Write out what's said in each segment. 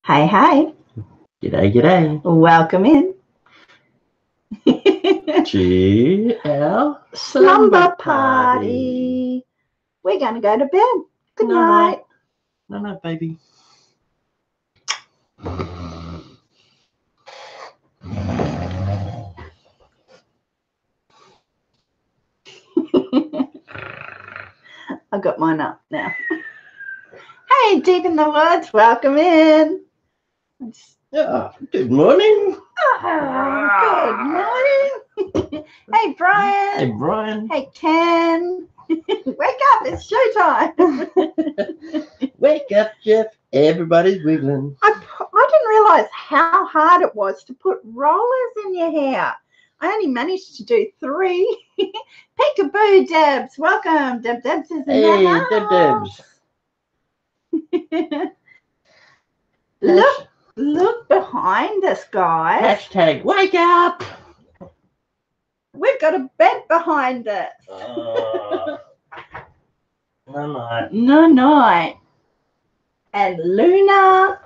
Hey, hey. G'day, g'day. Welcome in. To our Slumber party. We're going to go to bed. Good night. No, baby. I've got mine up now. Hey, deep in the woods. Welcome in. Yeah, good morning. Oh, good morning. Hey, Brian. Hey, Brian. Hey, Ken. Wake up. It's showtime. Wake up, Jeff. Everybody's wiggling. I didn't realize how hard it was to put rollers in your hair. I only managed to do 3. Peekaboo, Debs. Welcome. Debs is in the house. Debs. Look behind us, guys. Hashtag wake up. We've got a bed behind us. No. No. And Luna.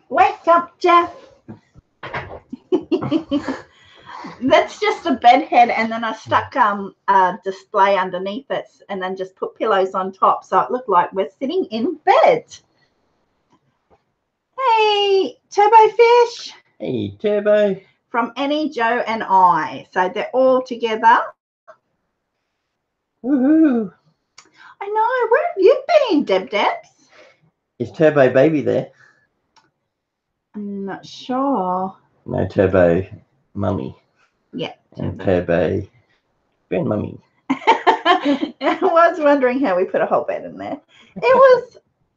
Wake up, Jeff. That's just a bed head, and then I stuck a display underneath it and then just put pillows on top so it looked like we're sitting in bed. Hey, Turbo Fish. Hey, Turbo. From Annie, Joe, and I. So they're all together. Woohoo. I know. Where have you been, Debs? Is Turbo baby there? I'm not sure. No, Turbo mummy. Yeah. And Turbo grandmummy. I was wondering how we put a whole bed in there.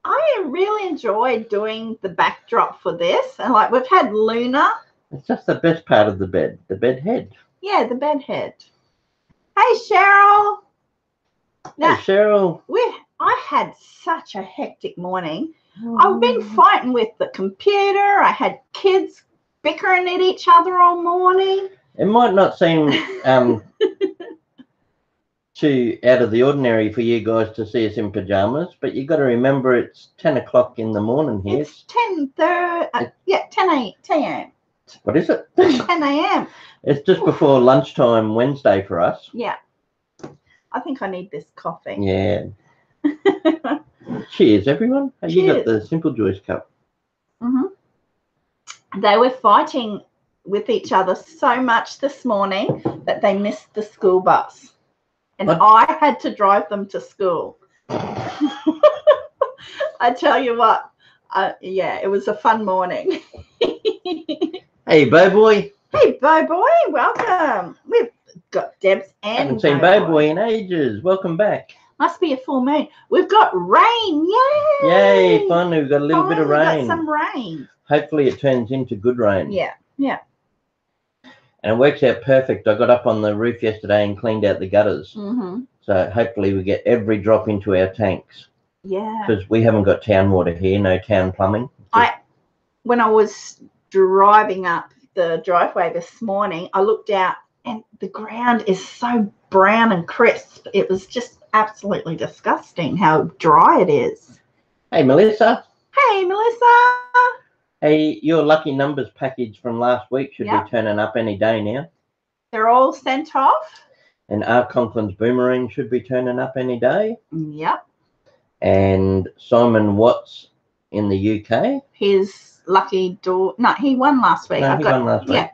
I really enjoyed doing the backdrop for this. And like we've had Luna. It's just the best part of the bed head. Yeah, the bed head. Hey, Cheryl. Now, hey, Cheryl. I had such a hectic morning. I've been fighting with the computer. I had kids bickering at each other all morning. It might not seem too out of the ordinary for you guys to see us in pajamas, but you got to remember it's 10 o'clock in the morning here. It's 10:30. 10 a.m. What is it? 10 a.m. It's just before lunchtime Wednesday for us. Yeah. I think I need this coffee. Yeah. Cheers, everyone. Cheers. You got the Simple Joys cup. They were fighting with each other so much this morning that they missed the school bus. And I had to drive them to school. I tell you what, yeah, it was a fun morning. Hey, Bo Boy. Hey, Bo Boy, welcome. We've got Debs and haven't seen Bo Boy in ages. Welcome back. Must be a full moon. We've got rain. Yay! Yay, finally we've got a little bit of rain. We've got some rain. Hopefully it turns into good rain. Yeah. And it works out perfect. I got up on the roof yesterday and cleaned out the gutters. So hopefully we get every drop into our tanks. Yeah. Because we haven't got town water here, no town plumbing. When I was driving up the driveway this morning, I looked out and the ground is so brown and crisp. It was just absolutely disgusting how dry it is. Hey, Melissa. Hey, Melissa. Hey, your lucky numbers package from last week should be turning up any day now. They're all sent off. And Art Conklin's boomerang should be turning up any day. Yep. And Simon Watts in the UK. His lucky door. No, he won last week. No, he won last week. Yeah.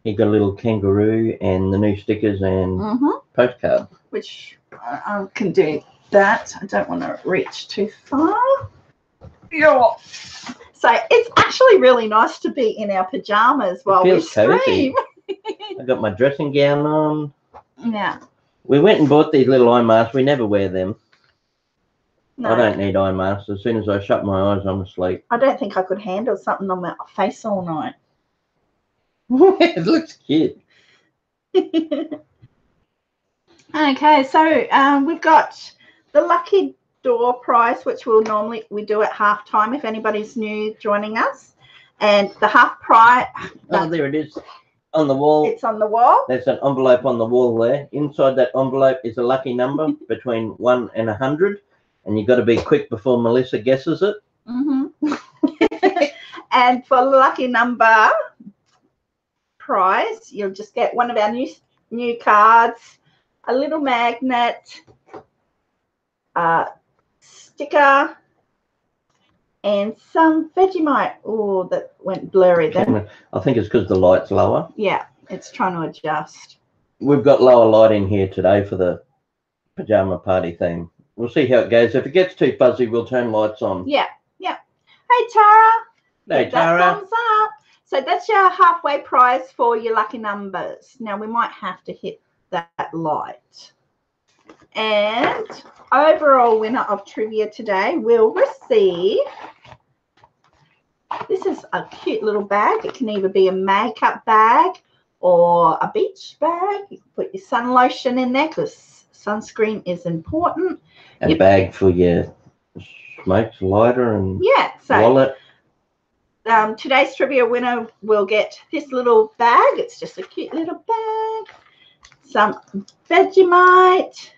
He got a little kangaroo and the new stickers and postcard. Which I can do that. I don't want to reach too far. Yeah. So it's actually really nice to be in our pajamas while we stream. I got my dressing gown on. Yeah. We went and bought these little eye masks. We never wear them. No. I don't need eye masks. As soon as I shut my eyes, I'm asleep. I don't think I could handle something on my face all night. It looks cute. Okay, so we've got the lucky door prize, which we do at halftime if anybody's new joining us, and the half prize. Oh, there it is on the wall. It's on the wall. There's an envelope on the wall there. Inside that envelope is a lucky number between 1 and 100, And you've got to be quick before Melissa guesses it. And for lucky number prize, you'll just get one of our new cards, a little magnet, sticker, and some Vegemite. Oh, that went blurry then. I think it's because the light's lower. Yeah, it's trying to adjust. We've got lower light in here today for the pajama party theme. We'll see how it goes. If it gets too fuzzy, we'll turn lights on. Yeah, yeah. Hey, Tara. Hey, Tara. Thumbs up. So that's your halfway prize for your lucky numbers. Now, we might have to hit that light. And overall winner of trivia today will receive, this is a cute little bag. It can either be a makeup bag or a beach bag. You can put your sun lotion in there because sunscreen is important. A bag for your smokes, lighter, and wallet. Today's trivia winner will get this little bag. It's just a cute little bag. Some Vegemite.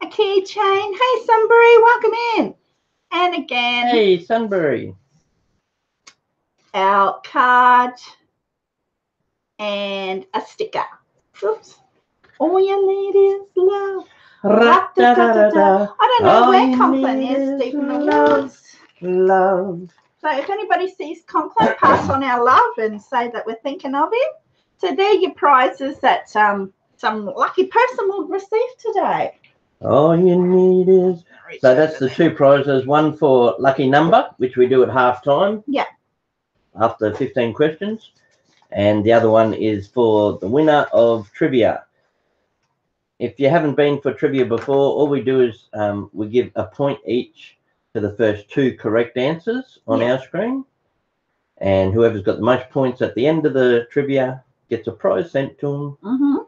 A keychain. Hey, Sunbury, welcome in. And again. Hey, Sunbury. Our card and a sticker. Oops. All you need is love. I don't know where Conklin is, Stephen. Love. So if anybody sees Conklin, pass on our love and say that we're thinking of him. So they're your prizes that some lucky person will receive today. All you need is... So that's the two prizes. One for lucky number, which we do at halftime. Yeah. After 15 questions. And the other one is for the winner of trivia. If you haven't been for trivia before, all we do is we give a point each to the first two correct answers on our screen. And whoever's got the most points at the end of the trivia gets a prize sent to them.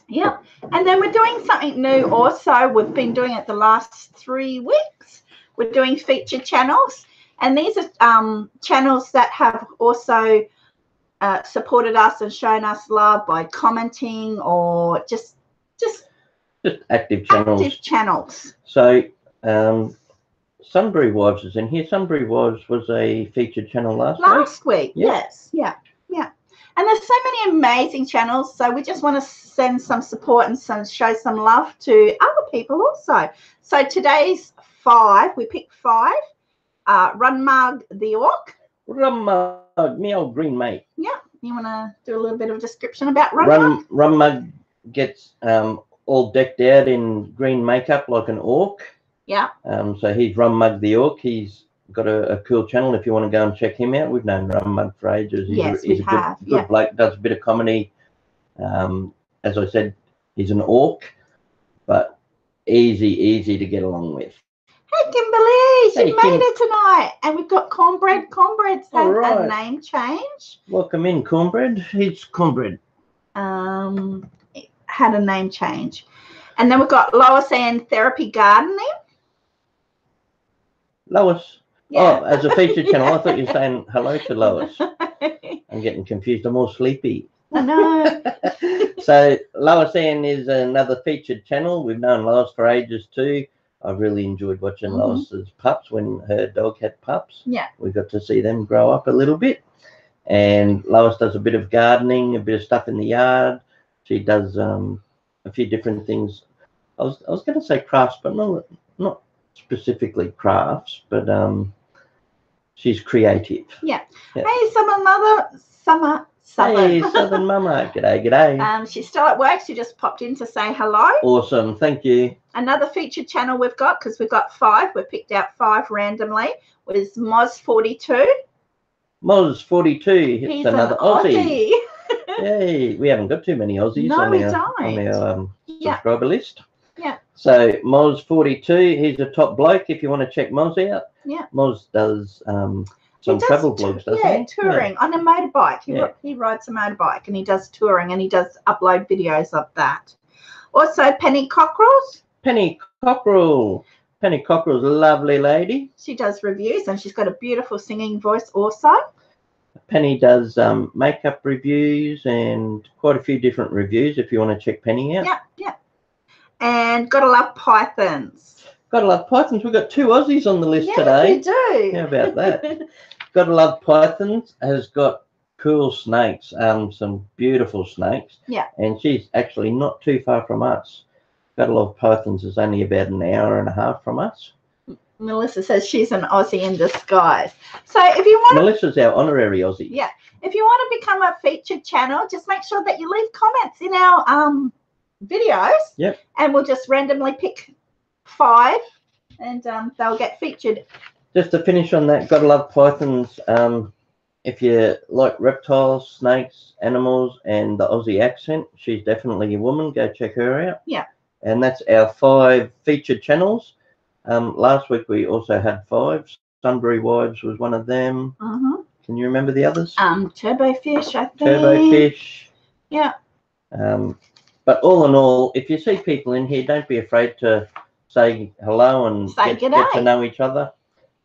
Yeah. And then we're doing something new also. We've been doing it the last 3 weeks. We're doing featured channels. And these are channels that have also supported us and shown us love by commenting or just active channels. So Sunbury Wives is in here. Sunbury Wives was a featured channel last week. Yes. Yeah. And there's so many amazing channels. So we just want to send some support and show some love to other people also. So today's 5, we picked 5. Run Mug the Orc. Run Mug, me old green mate. Yeah. You want to do a little bit of a description about Run Mug? Run Mug gets all decked out in green makeup like an orc. Yeah. So he's Run Mug the Orc. He's got a cool channel if you want to go and check him out. We've known Run Mug for ages. He's a good bloke, does a bit of comedy. As I said, he's an orc, but easy to get along with. Hey, Kimberly, she made it tonight. And we've got Cornbread. Cornbread's had a name change. Welcome in, Cornbread. Who's Cornbread? It had a name change. And then we've got Lois and Therapy Gardening. Lois. Yeah. Oh, as a featured channel, I thought you were saying hello to Lois. I'm getting confused. I'm all sleepy. I know. So Lois Ann is another featured channel. We've known Lois for ages too. I really enjoyed watching Lois's pups when her dog had pups. Yeah. We got to see them grow up a little bit. And Lois does a bit of gardening, a bit of stuff in the yard. She does a few different things. I was going to say crafts, but not specifically crafts, but she's creative. Yeah. Hey, Southern Mama. G'day. She's still at work. She just popped in to say hello. Awesome. Thank you. Another featured channel we've got, because we've got 5. We've picked out 5 randomly, was Moz42. Moz42. He's another Aussie. Aussie. Yay. We haven't got too many Aussies on our subscriber list. Yeah. So Moz42, he's a top bloke if you want to check Moz out. Yeah. Moz does some travel blogs, doesn't he? Touring on a motorbike. He rides a motorbike and he does touring and he does upload videos of that. Also, Penny Cockerels. Penny Cockerel. Penny Cockerel's a lovely lady. She does reviews and she's got a beautiful singing voice also. Penny does makeup reviews and quite a few different reviews if you want to check Penny out. Yeah. And Gotta Love Pythons. Gotta Love Pythons. We've got 2 Aussies on the list today. Yes, we do. How about that? Gotta Love Pythons has got cool snakes, some beautiful snakes. Yeah. And she's actually not too far from us. Gotta Love Pythons is only about an hour and a half from us. Melissa says she's an Aussie in disguise. So if you want Melissa's our honorary Aussie. Yeah. If you want to become a featured channel, just make sure that you leave comments in our videos. Yep. And we'll just randomly pick 5 and they'll get featured. Just to finish on that, Gotta Love Pythons. If you like reptiles, snakes, animals, and the Aussie accent, she's definitely a woman. Go check her out. Yeah. And that's our 5 featured channels. Last week we also had 5. Sunbury Wives was one of them. Can you remember the others? Turbo Fish, I think. Turbo Fish. Yeah. But all in all, if you see people in here, don't be afraid to say hello and get to know each other,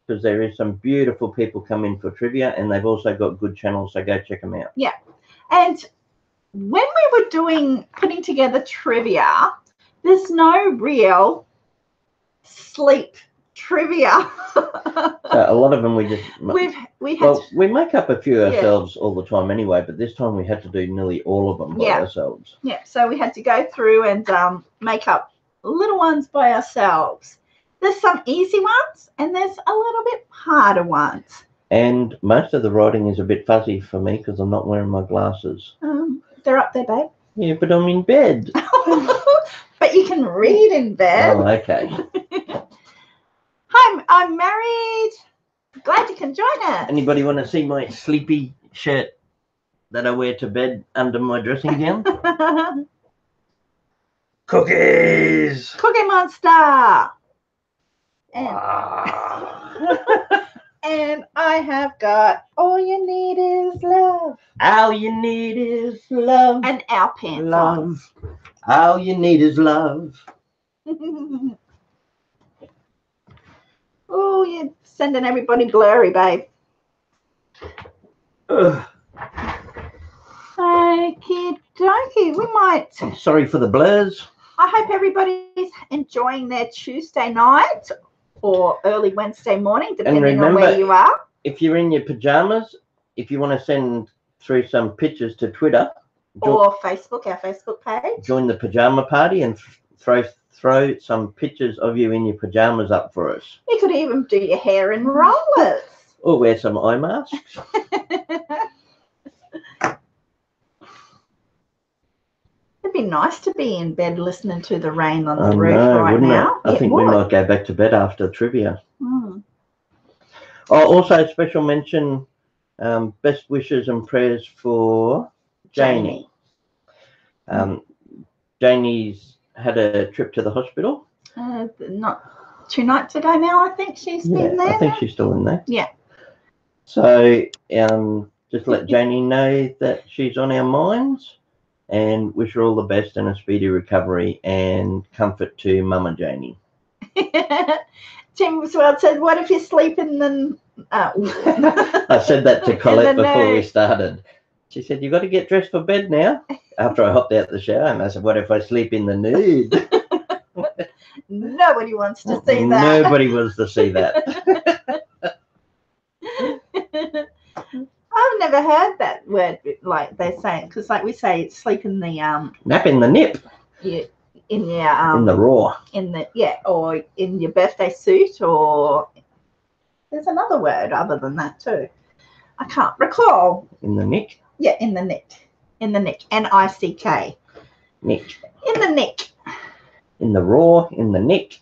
because there is some beautiful people come in for trivia, and they've also got good channels, so go check them out. Yeah. And when we were putting together trivia, there's no real sleep trivia. So a lot of them we just we make up a few ourselves all the time anyway, but this time we had to do nearly all of them by ourselves. Yeah, so we had to go through and make up little ones by ourselves. There's some easy ones and there's a little bit harder ones. And most of the writing is a bit fuzzy for me because I'm not wearing my glasses. They're up there, babe. Yeah, but I'm in bed. But you can read in bed. Oh, okay. Hi, I'm married. Glad you can join us. Anybody want to see my sleepy shirt that I wear to bed under my dressing gown? Cookies! Cookie Monster! And, and I have got All You Need Is Love. All you need is love. And our pants love. All you need is love. Oh, you're sending everybody blurry, babe. Ugh. Okie dokie. We might. Sorry for the blurs. I hope everybody's enjoying their Tuesday night or early Wednesday morning, depending on where you are. If you're in your pajamas, if you want to send through some pictures to Twitter or Facebook, our Facebook page, join the pajama party and throw some pictures of you in your pajamas up for us. You could even do your hair in rollers. Or wear some eye masks. It'd be nice to be in bed listening to the rain on the roof right now. I think we might go back to bed after trivia. Oh, also special mention, best wishes and prayers for Janie. Janie's had a trip to the hospital. Not 2 nights ago now, I think she's been there. I think she's still in there. Yeah. So just let Janie know that she's on our minds and wish her all the best and a speedy recovery and comfort to Mama Janie. Tim Swell said, what if you sleep in the... I said that to Collette before we started. She said, you got to get dressed for bed now. After I hopped out the shower, and I said, what if I sleep in the nude? Nobody wants to see that. Nobody wants to see that. I've never heard that word like they say, because like we say, sleep in the nap in the nip. Yeah, in your in the raw. In the or in your birthday suit, or there's another word other than that too. I can't recall. In the nick. Yeah, in the nick. In the nick. N-I-C-K. Nick. In the nick. In the raw. In the nick.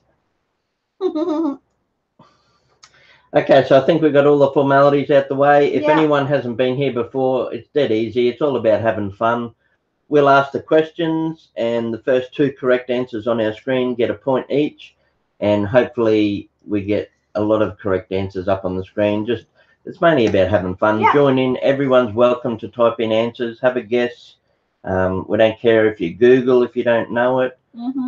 Okay, so I think we've got all the formalities out the way. If anyone hasn't been here before, it's dead easy. It's all about having fun. We'll ask the questions, and the first 2 correct answers on our screen get a point each, and hopefully we get a lot of correct answers up on the screen. Just it's mainly about having fun. Yeah. Join in. Everyone's welcome to type in answers. Have a guess. We don't care if you Google if you don't know it.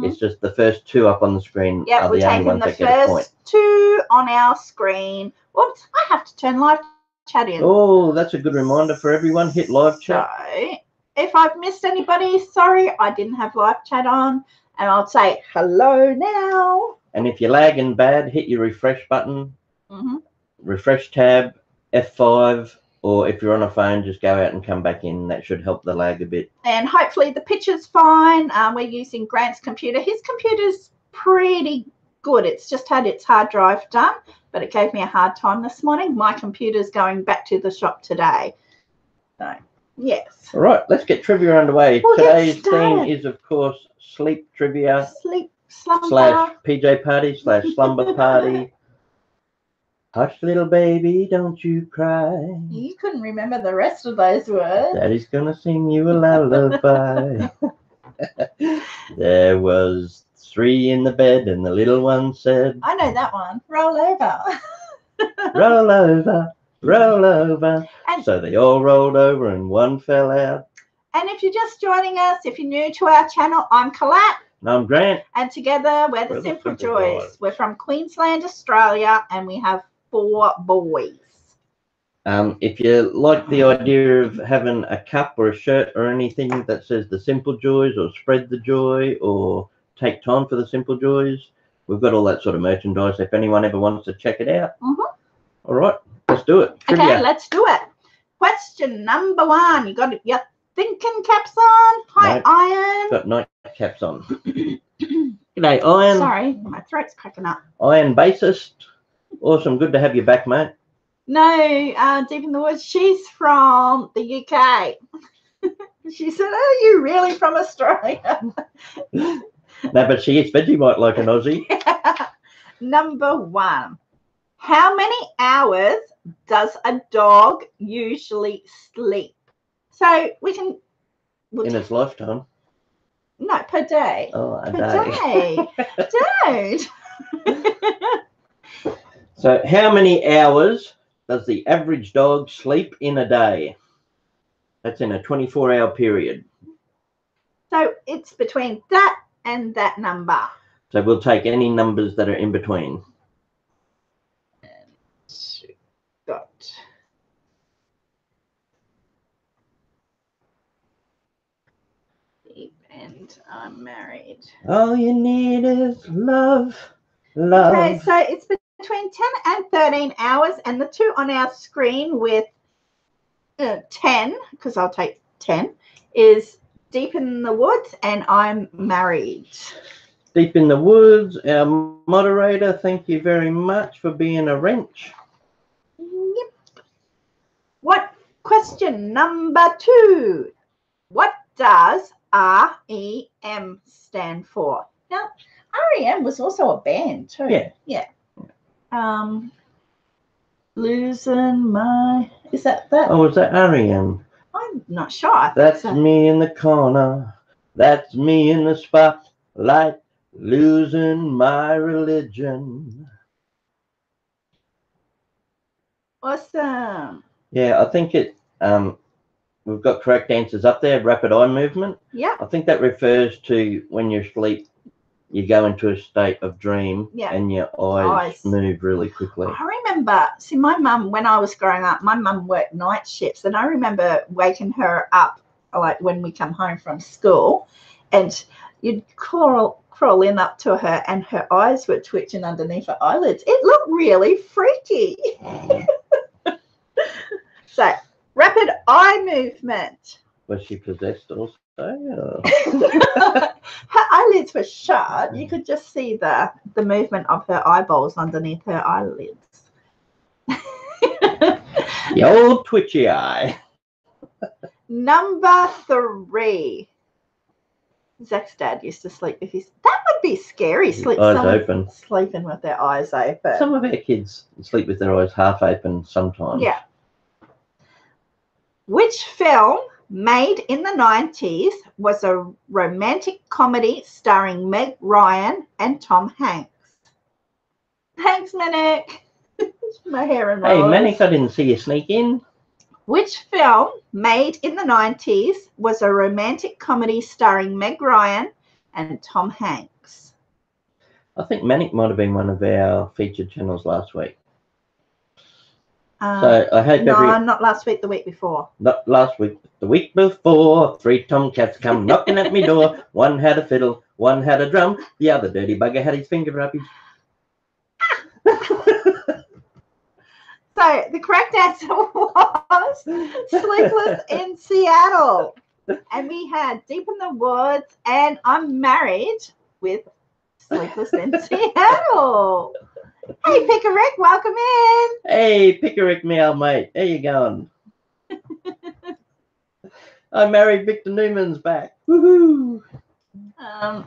It's just the first 2 up on the screen are the only ones that get a point. We're taking the first 2 on our screen. Whoops, I have to turn live chat in. Oh, that's a good reminder for everyone. Hit live chat. So, if I've missed anybody, sorry, I didn't have live chat on. And I'll say hello now. And if you're lagging bad, hit your refresh button, refresh tab, F5, or if you're on a phone, just go out and come back in. That should help the lag a bit. And hopefully the picture's fine. We're using Grant's computer. His computer's pretty good. It's just had its hard drive done, but it gave me a hard time this morning. My computer's going back to the shop today. So, yes. All right, let's get trivia underway. We'll Today's theme is, of course, sleep trivia. Sleep, slumber. Slash PJ party, slash slumber party. Hush, little baby, don't you cry. You couldn't remember the rest of those words. Daddy's gonna sing you a lullaby. There was 3 in the bed and the little one said, I know that one. Roll over. roll over, roll over. And so they all rolled over and one fell out. And if you're just joining us, if you're new to our channel, I'm Collette. And I'm Grant. And together we're the Simple Joys. We're from Queensland, Australia, and we have 4 boys. If you like the idea of having a cup or a shirt or anything that says the Simple Joys or spread the joy or take time for the Simple Joys, we've got all that sort of merchandise if anyone ever wants to check it out. All right, let's do it. Trivia. Okay, let's do it. Question number 1. You got your thinking caps on? Hi, Iron. Got night caps on. G'day, Iron. Sorry, my throat's cracking up. Iron bassist. Awesome, good to have you back, mate. No, Deep in the Woods. She's from the UK. She said, "Are you really from Australia?" No, but she is Vegemite like an Aussie. Number 1. How many hours does a dog usually sleep? So we can... In its lifetime? No, per day. Oh, a day. Don't. So how many hours does the average dog sleep in a day? That's in a 24-hour period. So it's between that and that number. So we'll take any numbers that are in between. Got deep and I'm married. All you need is love, love. Okay, so it's between 10 and 13 hours, and the 2 on our screen with 10, because I'll take 10, is Deep in the Woods and I'm Married. Deep in the Woods, our moderator, thank you very much for being a wrench. Yep. What question number 2? What does REM stand for? Now, REM was also a band too. Yeah. Yeah. Losing my... Is that? Oh, is that REM? I'm not sure. That's me in the corner. That's me in the spotlight. Losing my religion. Awesome. Yeah, I think it. We've got correct answers up there. Rapid eye movement. Yeah. I think that refers to when you sleep, you go into a state of dream, and your eyes move really quickly. I remember, see, my mum, when I was growing up, my mum worked night shifts, and I remember waking her up, like when we come home from school, and you'd crawl in up to her, and her eyes were twitching underneath her eyelids. It looked really freaky. So, rapid eye movement. Was she possessed also? Or? Her eyelids were shut. You could just see the movement of her eyeballs underneath her eyelids. The old twitchy eye. Number 3. Zach's dad used to sleep with his... That would be scary. Eyes open. Sleeping with their eyes open. Some of our kids sleep with their eyes half open sometimes. Yeah. Which film made in the 90s was a romantic comedy starring Meg Ryan and Tom Hanks? Thanks, Manic. My hair and Hey, Manic, I didn't see you sneak in. Which film made in the 90s was a romantic comedy starring Meg Ryan and Tom Hanks? I think Manic might have been one of our featured channels last week. So I hope not last week, the week before. Not last week, the week before. 3 tomcats come knocking at me door. One had a fiddle, one had a drum, the other dirty bugger had his finger up his So the correct answer was Sleepless in Seattle. And we had Deep in the Woods and I'm Married with Sleepless in Seattle. Hey, Pickerick, welcome in. Hey, Pickerick meow, mate. How you going? I married Victor Newman's back. Woohoo!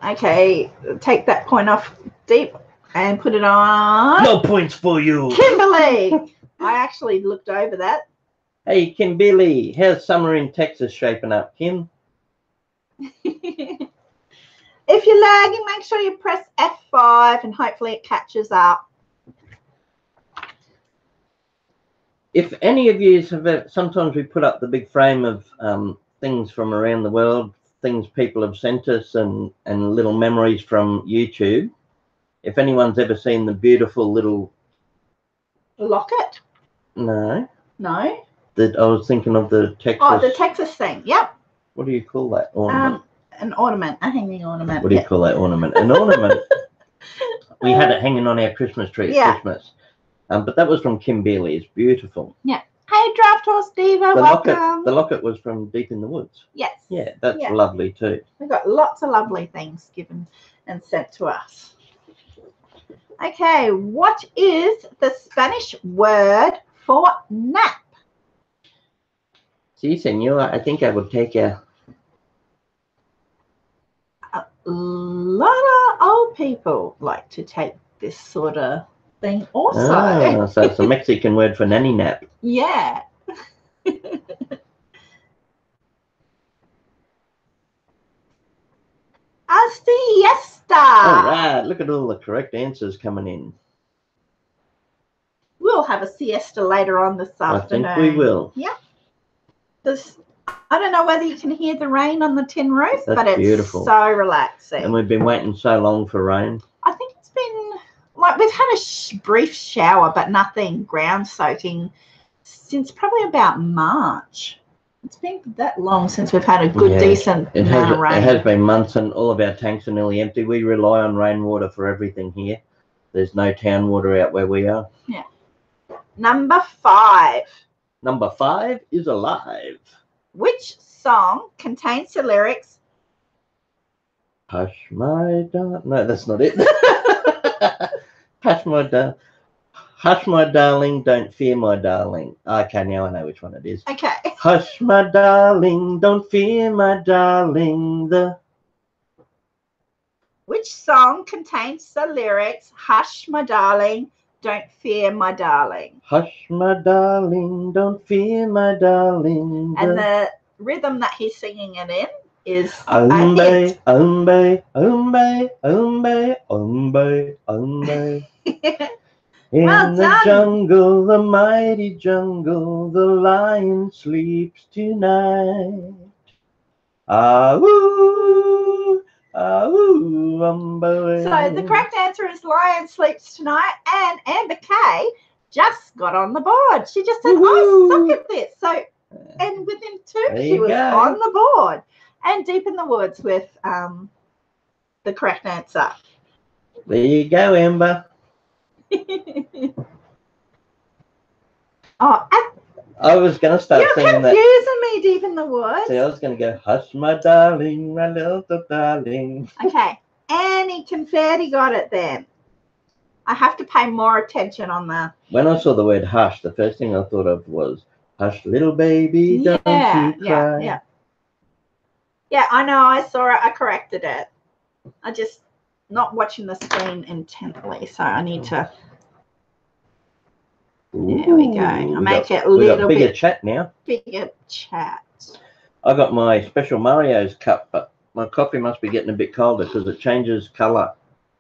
Okay, take that point off Deep and put it on. No points for you. Kimberly. I actually looked over that. Hey, Kimberly, how's summer in Texas shaping up, Kim? If you're lagging, make sure you press F5 and hopefully it catches up. If any of you have, sometimes we put up the big frame of things from around the world, things people have sent us and little memories from YouTube. If anyone's ever seen the beautiful little... Locket? No. No? I was thinking of the Texas... Oh, the Texas thing, yep. What do you call that ornament? An ornament, a hanging ornament. What do you call that ornament? An ornament. We had it hanging on our Christmas tree at Christmas. But that was from Kim Beerley. It's beautiful. Yeah. Hey, Draft Horse Diva, welcome. The locket was from Deep in the Woods. Yes. Yeah, that's lovely too. We've got lots of lovely things given and sent to us. Okay, what is the Spanish word for nap? Si, senora, I think I would take a lot of old people like to take this sort of thing also. So it's a Mexican word for nanny nap. Yeah. A siesta. All right, look at all the correct answers coming in. We'll have a siesta later on this afternoon. I think we will. Yeah. I don't know whether you can hear the rain on the tin roof, but it's beautiful. So relaxing. And we've been waiting so long for rain. I think it's been, like, we've had a brief shower, but nothing ground soaking since probably about March. It's been that long since we've had a good, decent amount of rain. It has been months and all of our tanks are nearly empty. We rely on rainwater for everything here. There's no town water out where we are. Yeah. Number 5. Number 5 is Alive. Which song contains the lyrics? Hush my darling. No, that's not it. Hush my darling, don't fear my darling. Okay, now I know which one it is. Okay. Hush my darling, don't fear my darling. Which song contains the lyrics? Hush my darling, don't fear my darling. Hush my darling, don't fear my darling. And the rhythm that he's singing it in is umbe, umbe, umbe, umbe, umbe, umbe. In the jungle, the mighty jungle, the lion sleeps tonight. Ah-woo, ah-woo, umbe. So the correct answer is Lion Sleeps Tonight, and Amber Kay just got on the board. She just said, I suck at this. So, and within 2, she was on the board. And Deep in the Woods with the correct answer. There you go, Amber. I was going to start singing that. You're confusing me, Deep in the Woods. See, I was going to go, hush my darling, my little darling. Okay, Annie Confetti got it then. I have to pay more attention on that. When I saw the word hush, the first thing I thought of was, hush, little baby, don't you cry. Yeah, I know, I saw it, I corrected it. I just not watching the screen intently, so I need to. There we go. I make it a little bigger bit chat now. Bigger chat. I got my special Mario's cup, but my coffee must be getting a bit colder because it changes colour.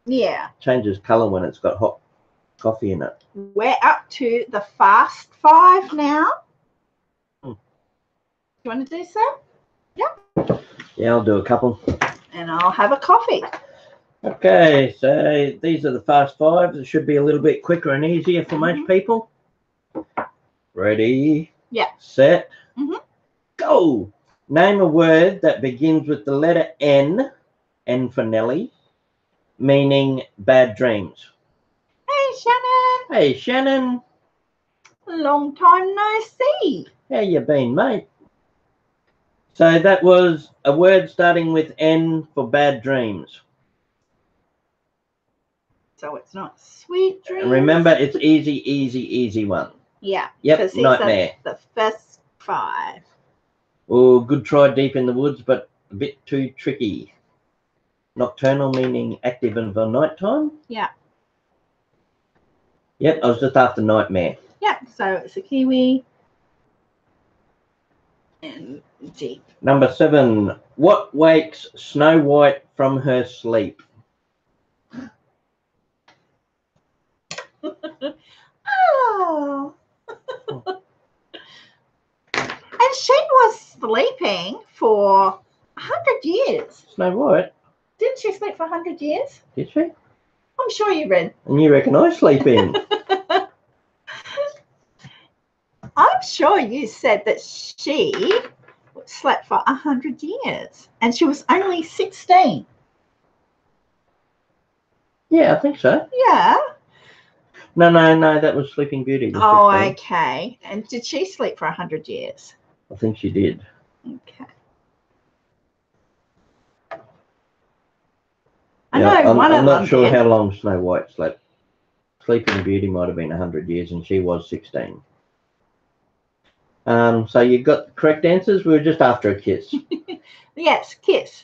Yeah. Changes colour when it's got hot coffee in it. We're up to the fast 5 now. You want to do so? Yep. Yeah, I'll do a couple. And I'll have a coffee. Okay, so these are the fast 5. It should be a little bit quicker and easier for most people. Ready? Yeah. Set. Go. Name a word that begins with the letter N, N for Nelly, meaning bad dreams. Hey, Shannon. Hey, Shannon. Long time no see. How you been, mate? So that was a word starting with N for bad dreams. So it's not sweet dreams. And remember, it's easy one. Yeah. Yep, nightmare. The first 5. Oh, good try deep in the woods, but a bit too tricky. Nocturnal meaning active and for night time? Yeah. Yep, I was just after nightmare. Yeah, so it's a kiwi and deep. Number 7. What wakes Snow White from her sleep? Oh. And she was sleeping for 100 years. Snow White? Didn't she sleep for 100 years? Did she? I'm sure you read. And you reckon I sleep in? I'm sure you said that she slept for 100 years and she was only 16. Yeah, I think so. Yeah. No, that was Sleeping Beauty. Oh, 16. Okay. And did she sleep for 100 years? I think she did. Okay. I'm not sure how long Snow White slept. Sleeping Beauty might have been 100 years and she was 16. So you got the correct answers. We were just after a kiss. Yes, kiss.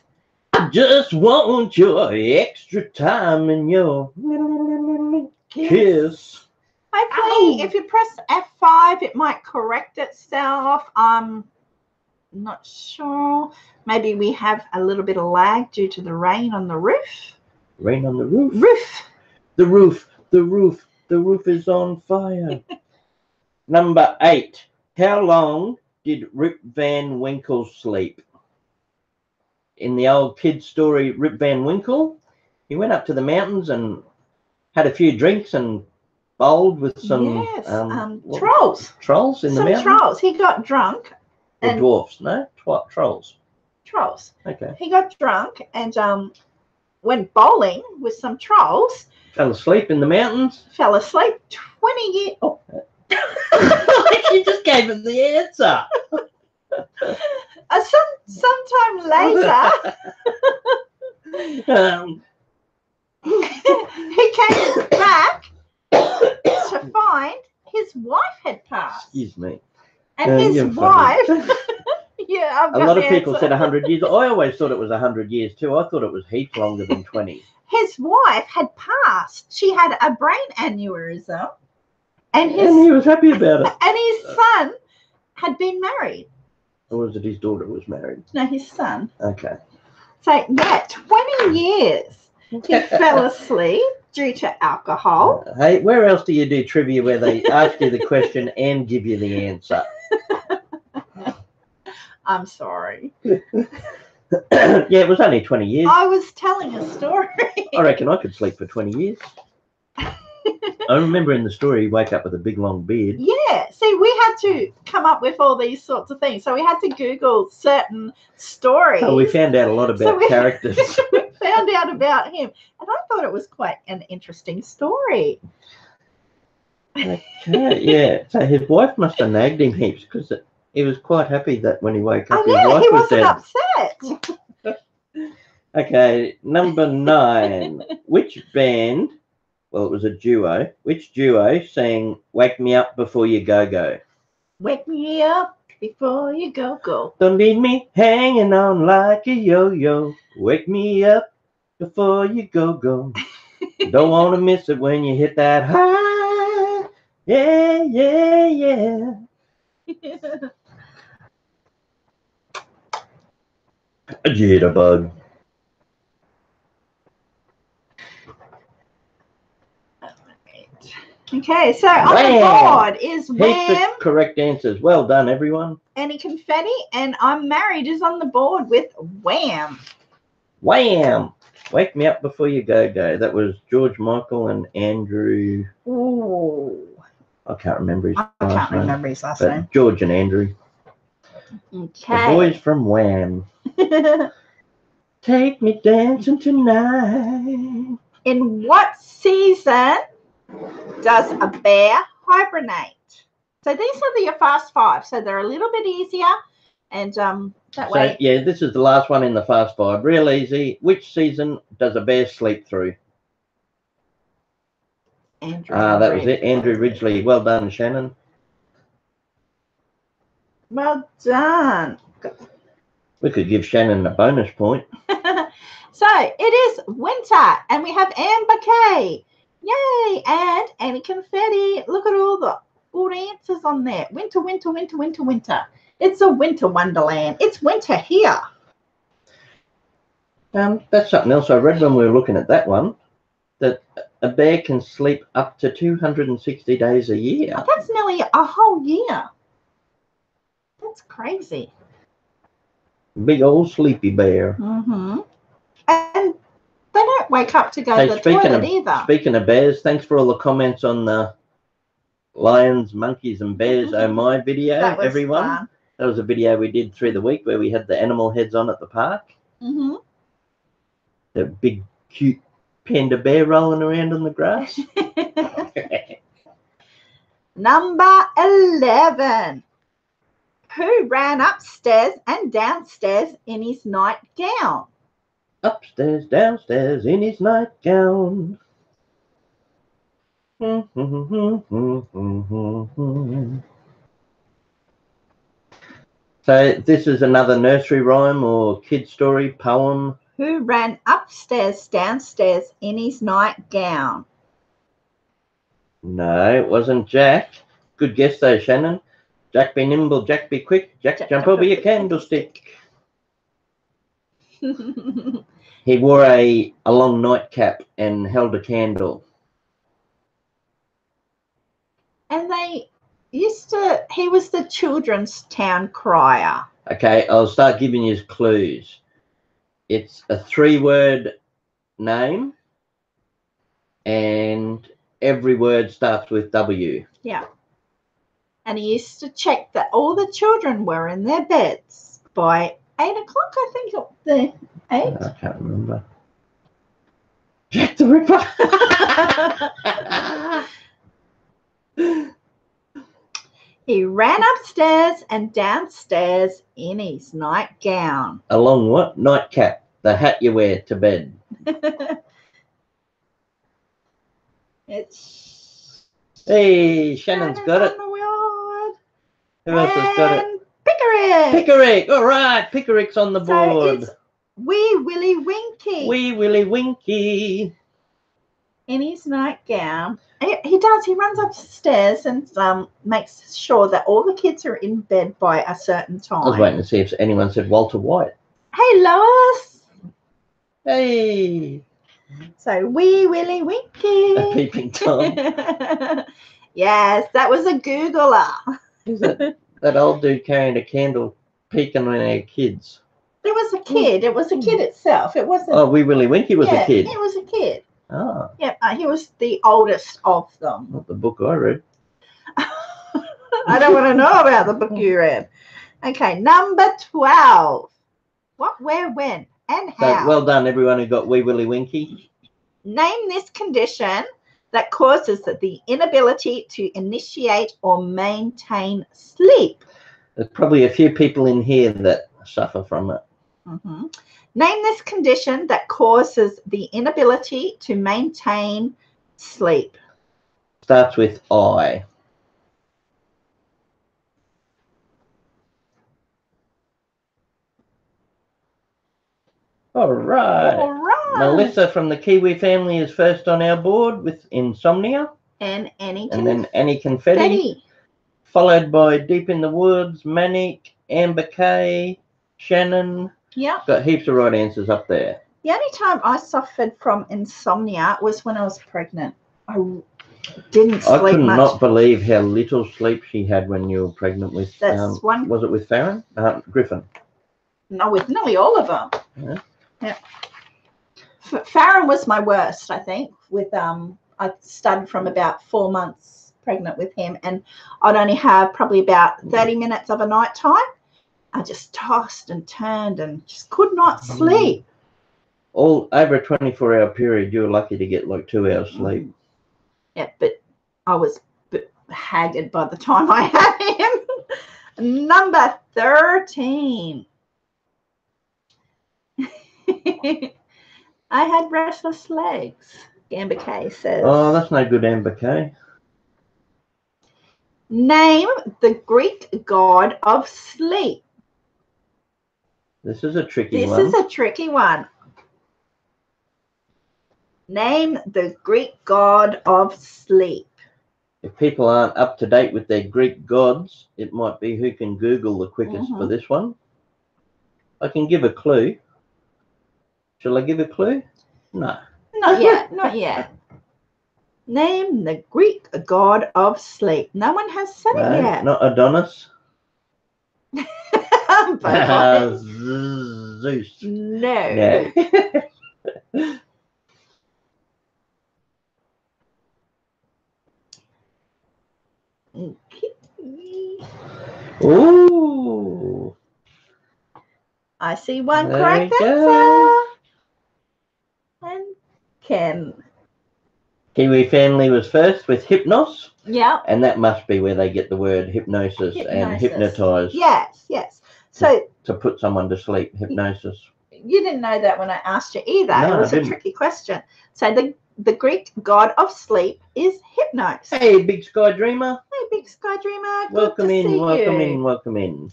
I just want your extra time and your kiss. Hopefully, if you press F5, it might correct itself. I'm not sure. Maybe we have a little bit of lag due to the rain on the roof. Rain on the roof? The roof. The roof is on fire. Number 8. How long did Rip Van Winkle sleep? In the old kid's story, Rip Van Winkle, he went up to the mountains and had a few drinks and bowled with some trolls. Trolls in the mountains? Some trolls. He got drunk. Or dwarfs, no? Trolls. Trolls. Okay. He got drunk and went bowling with some trolls. Fell asleep in the mountains. Fell asleep 20 years. Oh. You just gave him the answer. Sometime later, he came back to find his wife had passed. Excuse me. And his wife, yeah, a lot of people said 100 years. I always thought it was 100 years too. I thought it was heaps longer than 20. His wife had passed. She had a brain aneurysm. And he was happy about it. And his son had been married. Or was it his daughter was married? No, his son. Okay. So, yeah, 20 years he fell asleep due to alcohol. Hey, where else do you do trivia where they ask you the question and give you the answer? I'm sorry. Yeah, it was only 20 years. I was telling a story. I reckon I could sleep for 20 years. I remember in the story, you wake up with a big long beard. Yeah. See, we had to come up with all these sorts of things. So we had to Google certain stories. Oh, we found out a lot about characters. We found out about him. And I thought it was quite an interesting story. Okay, yeah. So his wife must have nagged him heaps because he was quite happy that when he woke up, his wife was dead. He wasn't upset. Okay, number 9. Which band... Well, it was a duo. Which duo sang Wake Me Up Before You Go Go? Wake me up before you go go. Don't leave me hanging on like a yo-yo. Wake me up before you go go. Don't want to miss it when you hit that high. Yeah, yeah, yeah. A jitterbug. Okay, so on the board is Wham. Correct answers. Well done, everyone. Any confetti, and I'm Married is on the board with Wham. Wham! Wake Me Up Before You Go Go. That was George Michael and Andrew. Ooh. I can't remember his last name. I can't remember his last name. George and Andrew. Okay. The boys from Wham. Take me dancing tonight. In what season does a bear hibernate? So these are your fast five. So they're a little bit easier. And that way. Yeah, this is the last one in the fast five. Real easy. Which season does a bear sleep through? Andrew. That was it. Andrew Ridgely. Well done, Shannon. Well done. We could give Shannon a bonus point. So it is winter, and we have Amber K. Yay! And Annie Confetti. Look at all the good answers on there. Winter, winter, winter, winter, winter. It's a winter wonderland. It's winter here. That's something else I read when we were looking at that one, that a bear can sleep up to 260 days a year. Oh, that's nearly a whole year. That's crazy. Big old sleepy bear. Mm-hmm. And they don't wake up to go to the toilet either. Speaking of bears, thanks for all the comments on the lions, monkeys, and bears. Oh my video, that was everyone. Fun. That was a video we did through the week where we had the animal heads on at the park. Mm-hmm. The big, cute panda bear rolling around on the grass. Number 11. Who ran upstairs and downstairs in his nightgown? Upstairs, downstairs in his nightgown. So this is another nursery rhyme or kid story, poem. Who ran upstairs, downstairs in his nightgown? No, it wasn't Jack. Good guess though, Shannon. Jack be nimble, Jack be quick, Jack jump over your candlestick. He wore a long nightcap and held a candle. And they used to, he was the children's town crier. Okay, I'll start giving you clues. It's a 3-word name and every word starts with W. Yeah. And he used to check that all the children were in their beds by 8 o'clock, I think. The 8? I can't remember. Jack the Ripper. He ran upstairs and downstairs in his nightgown. A long what? Nightcap. The hat you wear to bed. It's... Hey, Shannon's got it. Who else has got it? Pickerick. Pickerick. All right. Pickerick's on the board. So it's Wee Willie Winky. Wee Willie Winky. In his nightgown. He does. He runs upstairs and makes sure that all the kids are in bed by a certain time. I was waiting to see if anyone said Walter White. Hey, Lois. Hey. So, Wee Willie Winky. A peeping Tom. Yes, that was a Googler. Is that old dude carrying a candle peeking on our kids? It was a kid. It was a kid itself. It wasn't. Oh, Wee Willie Winky was a kid. It was a kid. Oh. Yeah, he was the oldest of them. Not the book I read. I don't want to know about the book you read. Okay, number 12. What, where, when, and how? So, well done, everyone who got Wee Willie Winky. Name this condition that causes the inability to initiate or maintain sleep. There's probably a few people in here that suffer from it. Mm-hmm. Name this condition that causes the inability to maintain sleep. Starts with I. All right. All right. Melissa from the Kiwi family is first on our board with insomnia. And Annie And then Annie Confetti. Followed by Deep in the Woods, Manic, Amber Kay, Shannon. Yeah. Got heaps of right answers up there. The only time I suffered from insomnia was when I was pregnant. I didn't sleep much. I could not believe how little sleep she had when you were pregnant with. That's one. Was it with Faron? Griffin. No, with nearly all of them. Yeah. Yeah. Faron was my worst, I think. With I started from about 4 months pregnant with him, and I'd only have probably about 30 minutes of a night time. I just tossed and turned and just could not sleep. All over a 24-hour period, you were lucky to get like 2 hours sleep. Yeah, but I was haggard by the time I had him. Number 13. I had restless legs, Amber K says. Oh, that's no good, Amber K. Name the Greek god of sleep. This is a tricky one. This is a tricky one. Name the Greek god of sleep. If people aren't up to date with their Greek gods, it might be who can Google the quickest for this one. I can give a clue. Shall I give a clue? No. Not yet, not yet. Name the Greek god of sleep. No one has said it yet. Not Adonis. Zeus. No. Ooh. I see one There correct we answer. And Ken. Kiwi family was first with hypnos. Yeah. And that must be where they get the word hypnosis. And hypnotize. Yes, yes. So to put someone to sleep, hypnosis. You didn't know that when I asked you either. No, it was a tricky question. So the Greek god of sleep is Hypnos. Hey, Big Sky Dreamer. Hey, Big Sky Dreamer. Welcome Good to in, see welcome you. in, welcome in.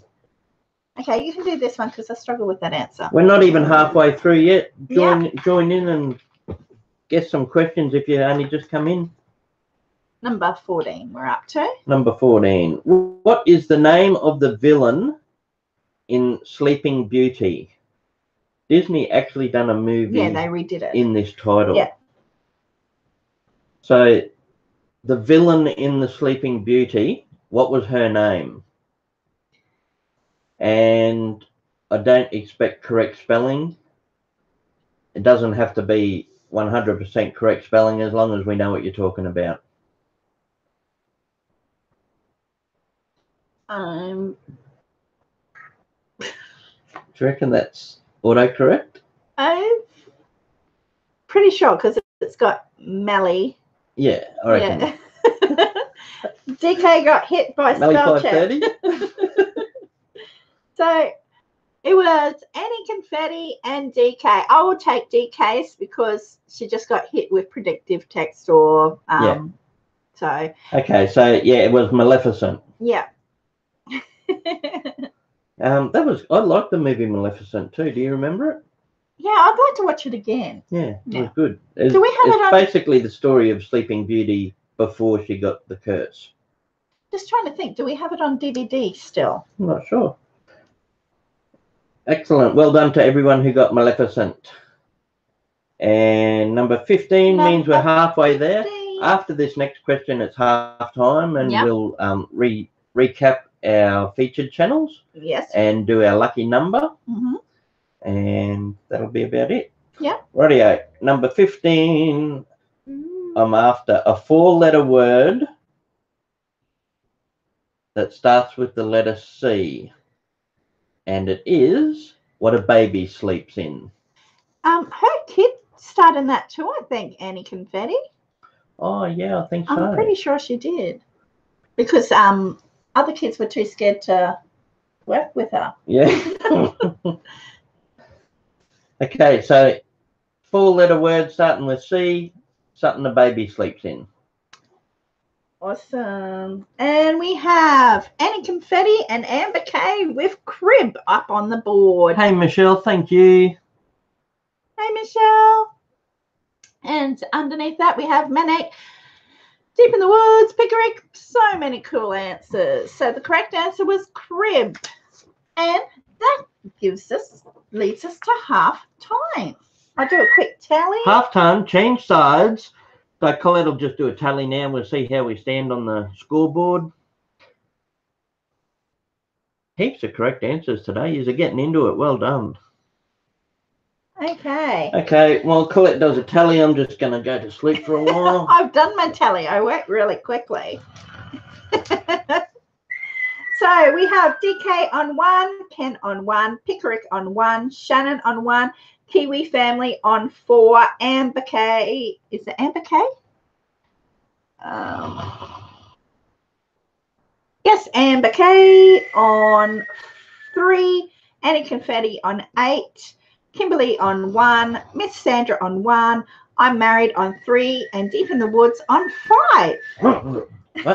Okay, you can do this one because I struggle with that answer. We're not even halfway through yet. Join in and guess some questions if you only just come in. Number 14 we're up to. Number 14. What is the name of the villain in Sleeping Beauty? Disney actually done a movie. Yeah, they redid it. In this title. Yeah. So the villain in the Sleeping Beauty, what was her name? And I don't expect correct spelling. It doesn't have to be 100% correct spelling as long as we know what you're talking about. Do you reckon that's autocorrect? I'm pretty sure because it's got Melly. Yeah, I reckon. Yeah. DK got hit by spell check. So it was Annie Confetti and DK. I will take DK's because she just got hit with predictive text or so. Okay, so yeah, it was Maleficent. Yeah. I liked the movie Maleficent too. Do you remember it? Yeah, I'd like to watch it again. Yeah, it was good. Do we have it on? Basically the story of Sleeping Beauty before she got the curse. Just trying to think. Do we have it on DVD still? I'm not sure. Excellent. Well done to everyone who got Maleficent. And number 15 means we're halfway there. After this next question, it's half time, and we'll recap our featured channels. Yes. And do our lucky number. And that'll be about it. Yeah. Rightio. Number 15. I'm after a 4-letter word that starts with the letter C. And it is what a baby sleeps in. Her kid starred in that too, I think, Annie Confetti. Oh, yeah, I think so. I'm pretty sure she did. Because other kids were too scared to work with her. Yeah. Okay, so 4-letter word starting with C, something a baby sleeps in. Awesome. And we have Annie Confetti and Amber K with crib up on the board. Hey, Michelle, thank you. Hey, Michelle. And underneath that, we have Manic, Deep in the Woods, Pickerick. So many cool answers. So the correct answer was crib. And that leads us to half time. I'll do a quick tally. Half time, change sides. So Collette will just do a tally now. We'll see how we stand on the scoreboard. Heaps of correct answers today. You're getting into it. Well done. Okay. Okay, while Collette does a tally, I'm just going to go to sleep for a while. I've done my tally. I work really quickly. So we have DK on 1, Ken on 1, Pickerick on 1, Shannon on 1, Kiwi family on 4, Amber K. Is it Amber K? Yes, Amber K on 3, Annie Confetti on 8, Kimberly on 1, Miss Sandra on 1, I'm Married on 3, and Deep in the Woods on 5. What? I'm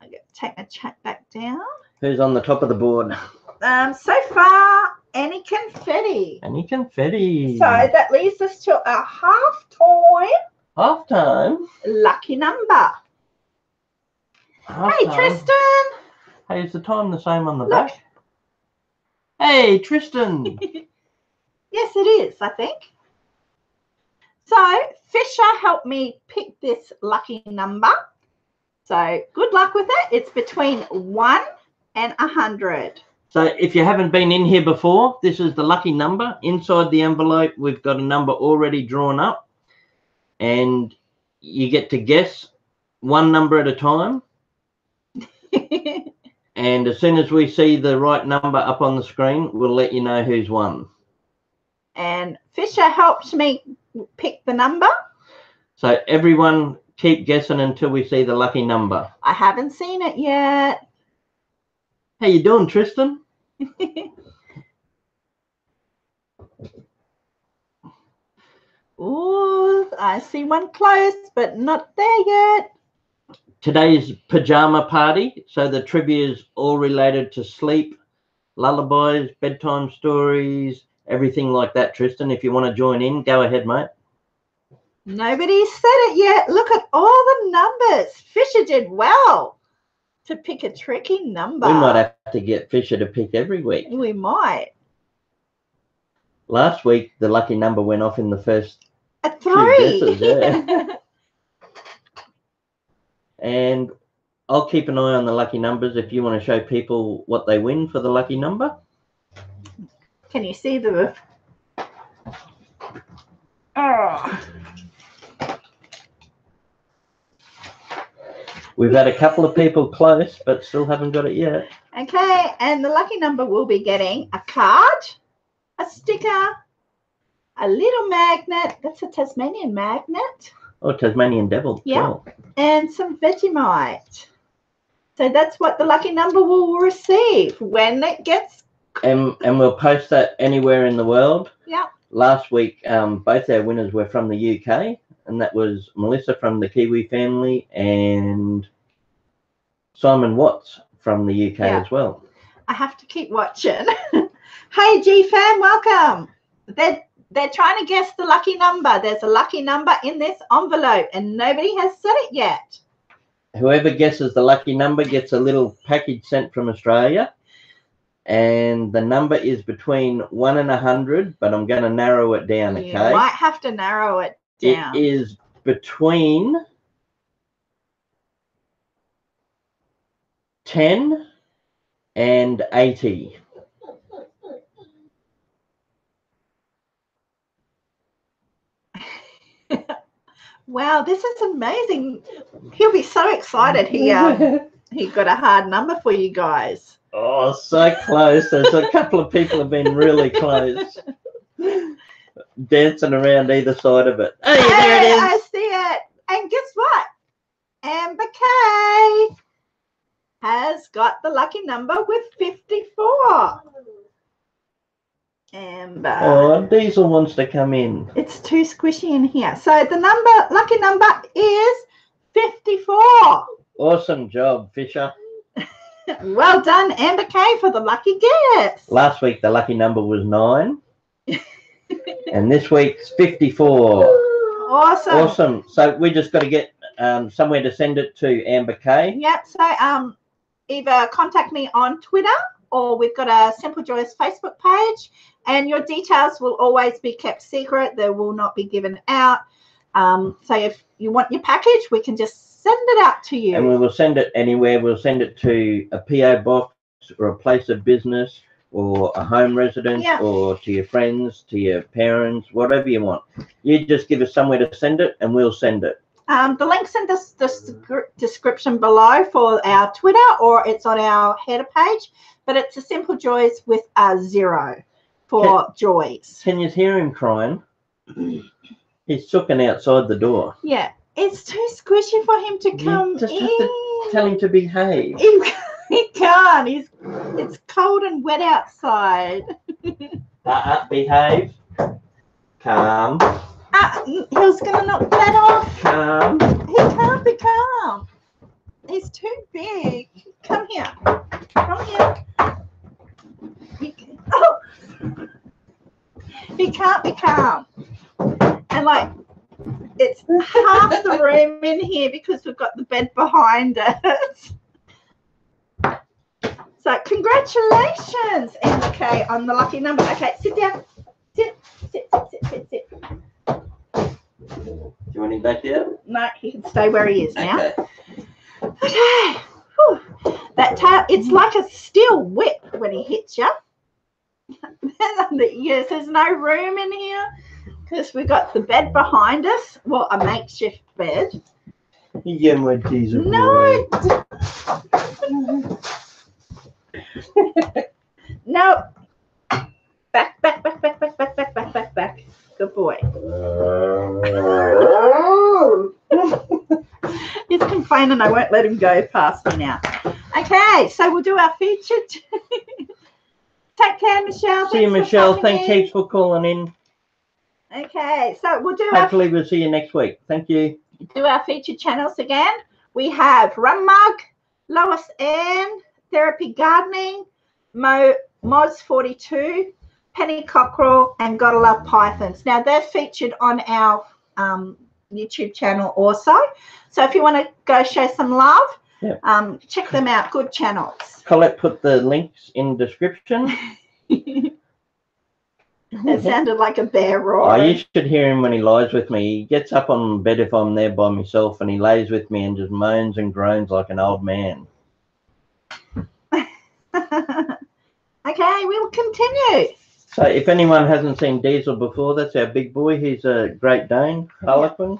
going to take my chat back down. Who's on the top of the board? So far, Annie Confetti. Annie Confetti. So that leaves us to a halftime lucky number. Hey, Tristan. Hey, is the time the same on the back? Hey, Tristan. Yes, it is, I think. So Fisher helped me pick this lucky number. So good luck with it. It's between 1 and 100. So if you haven't been in here before, this is the lucky number. Inside the envelope, we've got a number already drawn up. And you get to guess one number at a time. And as soon as we see the right number up on the screen, we'll let you know who's won. And Fisher helped me pick the number. So everyone keep guessing until we see the lucky number. I haven't seen it yet. How you doing, Tristan? Oh, I see one close, but not there yet. Today's pajama party. So the trivia is all related to sleep, lullabies, bedtime stories, everything like that, Tristan. If you want to join in, go ahead, mate. Nobody said it yet. Look at all the numbers. Fisher did well to pick a tricky number. We might have to get Fisher to pick every week. We might. Last week, the lucky number went off in the first a 3. Few guesses, yeah. And I'll keep an eye on the lucky numbers if you want to show people what they win for the lucky number. Can you see the... Oh. We've had a couple of people close, but still haven't got it yet. Okay, and the lucky number will be getting a card, a sticker, a little magnet. That's a Tasmanian magnet. Oh, Tasmanian devil. Yeah. Cool. And some Vegemite. So that's what the lucky number will receive when it gets... And we'll post that anywhere in the world. Yeah. Last week, both our winners were from the UK. And that was Melissa from the Kiwi family and Simon Watts from the UK as well. I have to keep watching. Hey, G-Fam, welcome. They're trying to guess the lucky number. There's a lucky number in this envelope and nobody has said it yet. Whoever guesses the lucky number gets a little package sent from Australia. And the number is between 1 and 100, but I'm going to narrow it down, okay? You might have to narrow it down. It is between 10 and 80. Wow, this is amazing. He'll be so excited he got a hard number for you guys. Oh, so close. There's a couple of people have been really close. Dancing around either side of it. Hey, there it is. I see it. And guess what? Amber K has got the lucky number with 54. Amber. Oh, Diesel wants to come in. It's too squishy in here. So the lucky number is 54. Awesome job, Fisher. Well done, Amber K, for the lucky guess. Last week, the lucky number was 9. And this week's 54. Awesome. Awesome. So we just got to get somewhere to send it to Amber K. Yep. So either contact me on Twitter or we've got a Simple Joys Facebook page, and your details will always be kept secret. They will not be given out. So if you want your package, we can just send it out to you. And we will send it anywhere. We'll send it to a PO box or a place of business or a home residence or to your friends, to your parents, whatever you want. You just give us somewhere to send it and we'll send it. The link's in the description below for our Twitter, or it's on our header page, but it's a Simple Joys with a 0 for joys. Can you hear him crying? He's sooking outside the door. Yeah, it's too squishy for him to come You just in. have to tell him to behave. He can't. It's cold and wet outside. Behave. Calm. He was going to knock that off. Calm. He can't be calm. He's too big. Come here. Come here. He can't be calm. And like, it's half the room in here because we've got the bed behind us. So congratulations, MK, on the lucky number. Okay, sit down. Sit. Do you want him back there? No, he can stay where he is now. Okay. Whew. That tail, it's like a steel whip when he hits you. Yes, there's no room in here because we've got the bed behind us. Well, a makeshift bed. Yeah, my teaser. No. No. Back. Good boy. He's complaining I won't let him go past me now. Okay, so we'll do our feature. Take care, Michelle. See you, Michelle. Thanks heaps for calling in. Okay, so we'll do Hopefully we'll see you next week. Thank you. Do our featured channels again. We have Rum Mug, Lois Ann, Therapy Gardening, Moz42, Penny Cockerel, and Gotta Love Pythons. Now, they're featured on our YouTube channel also. So if you want to go show some love, yep. Check them out. Good channels. Collette put the links in description. It sounded like a bear roar. Oh, you should hear him when he lies with me. He gets up on bed if I'm there by myself, and he lays with me and just moans and groans like an old man. Okay, we'll continue. So if anyone hasn't seen Diesel before, that's our big boy. He's a Great Dane, Harlequin.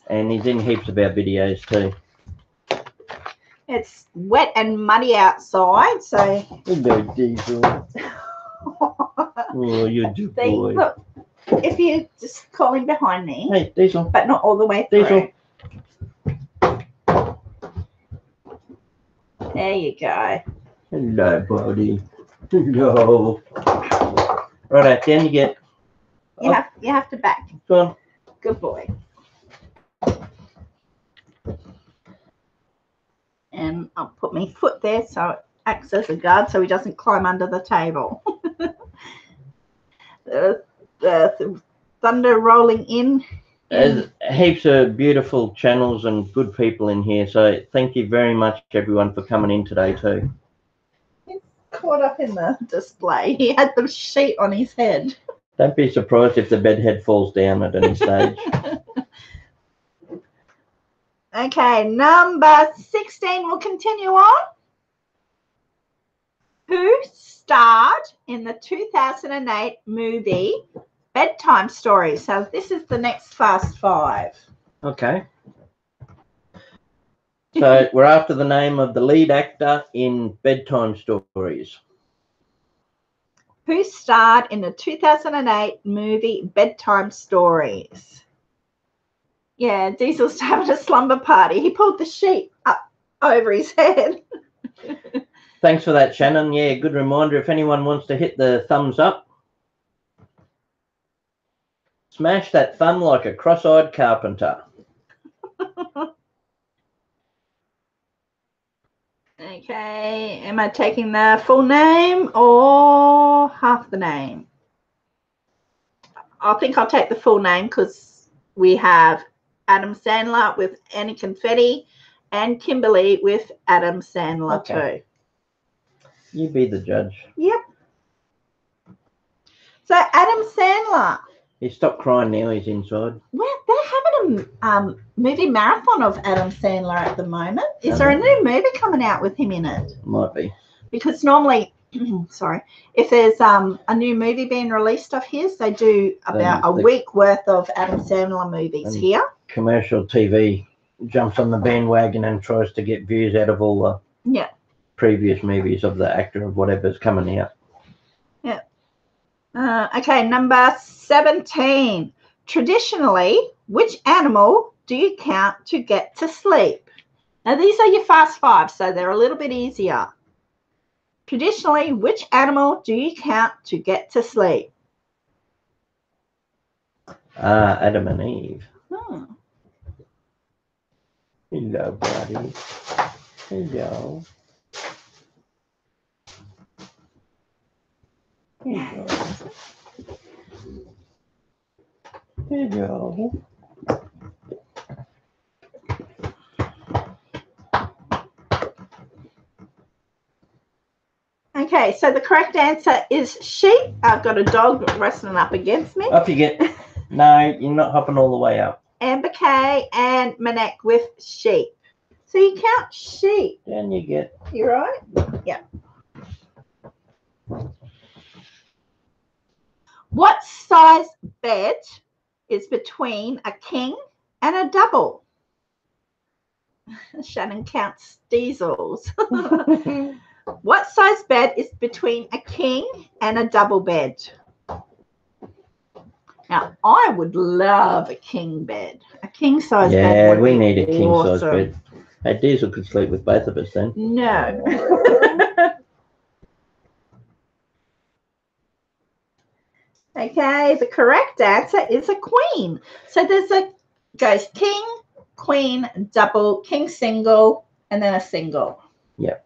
And he's in heaps of our videos too. It's wet and muddy outside, so... Hello, Diesel. Oh, you're a good boy. Look, if you just call him behind me. Hey, Diesel. But not all the way through. Diesel. There you go. Hello, buddy. Hello. Right, then you get... You have to back. Go on. Good boy. And I'll put my foot there so it acts as a guard so he doesn't climb under the table. the thunder rolling in. There's heaps of beautiful channels and good people in here. So thank you very much, everyone, for coming in today too. He's caught up in the display. He had the sheet on his head. Don't be surprised if the bed head falls down at any stage. Okay, number 16 will continue on. Who starred in the 2008 movie Bedtime Story? So this is the next Fast Five. Okay. So we're after the name of the lead actor in Bedtime Stories. Who starred in the 2008 movie Bedtime Stories? Yeah, Diesel's having a slumber party. He pulled the sheet up over his head. Thanks for that, Shannon. Yeah, good reminder. If anyone wants to hit the thumbs up, smash that thumb like a cross-eyed carpenter. Okay, am I taking the full name or half the name? I think I'll take the full name because we have Adam Sandler with Annie Confetti and Kimberly with Adam Sandler too. You be the judge. Yep. So Adam Sandler. He stopped crying now, he's inside. Well, they're having a movie marathon of Adam Sandler at the moment. Is there a new movie coming out with him in it? Might be. Because normally, sorry, if there's a new movie being released of his, they do about a week worth of Adam Sandler movies here. Commercial TV jumps on the bandwagon and tries to get views out of all the previous movies of the actor of whatever's coming out. Yeah. Okay, number 17. Traditionally, which animal do you count to get to sleep? Now, these are your fast five, so they're a little bit easier. Traditionally, which animal do you count to get to sleep? Adam and Eve. Hmm. Hello, buddy. Hello. Hello. Hello. Okay, so the correct answer is sheep. I've got a dog wrestling up against me. Up you get. No, you're not hopping all the way up. Amber Kay and Manek with sheep. So you count sheep. Down you get. You right? Yeah. What size bed is between a king and a double? Shannon counts diesels. What size bed is between a king and a double bed? Now, I would love a king bed. A king size bed. Yeah, we need a king size awesome. bed. Hey, Diesel could sleep with both of us then. No. Okay, the correct answer is a queen. So there's goes king, queen, double, king single, and then a single. Yep.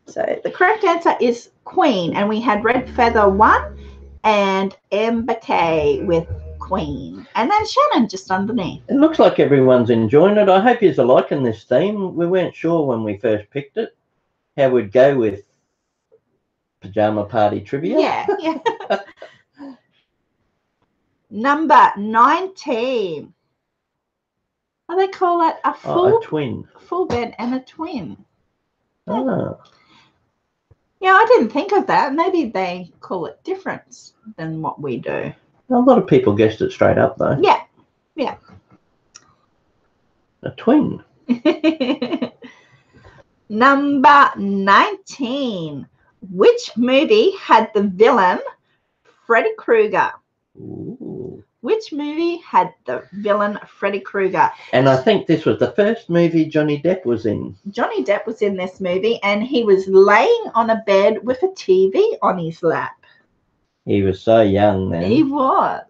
So the correct answer is queen, and we had Red Feather 1 and Amber Kay with queen, and then Shannon just underneath. It looks like everyone's enjoying it. I hope you're liking this theme. We weren't sure when we first picked it how we'd go with pajama party trivia. Yeah. Number 19. Oh, they call it a a twin. Full bed and a twin. Oh. Yeah, I didn't think of that. Maybe they call it different than what we do. A lot of people guessed it straight up, though. Yeah. A twin. Number 19. Which movie had the villain Freddy Krueger? Ooh. Which movie had the villain Freddy Krueger? And I think this was the first movie Johnny Depp was in. Johnny Depp was in this movie, and he was laying on a bed with a TV on his lap. He was so young then. He was.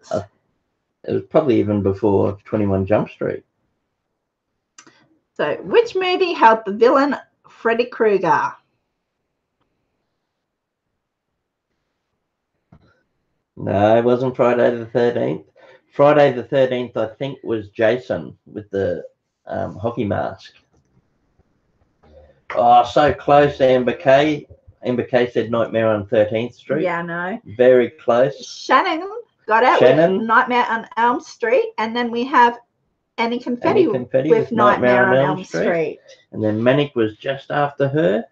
It was probably even before 21 Jump Street. So, which movie held the villain Freddy Krueger? No, it wasn't Friday the 13th. Friday the 13th, I think, was Jason with the hockey mask. Oh, so close, Amber Kay. Amber Kay said Nightmare on 13th Street. Yeah, I know. Very close. Shannon got out with Nightmare on Elm Street, and then we have Annie Confetti with Nightmare on Elm Street. And then Manic was just after her.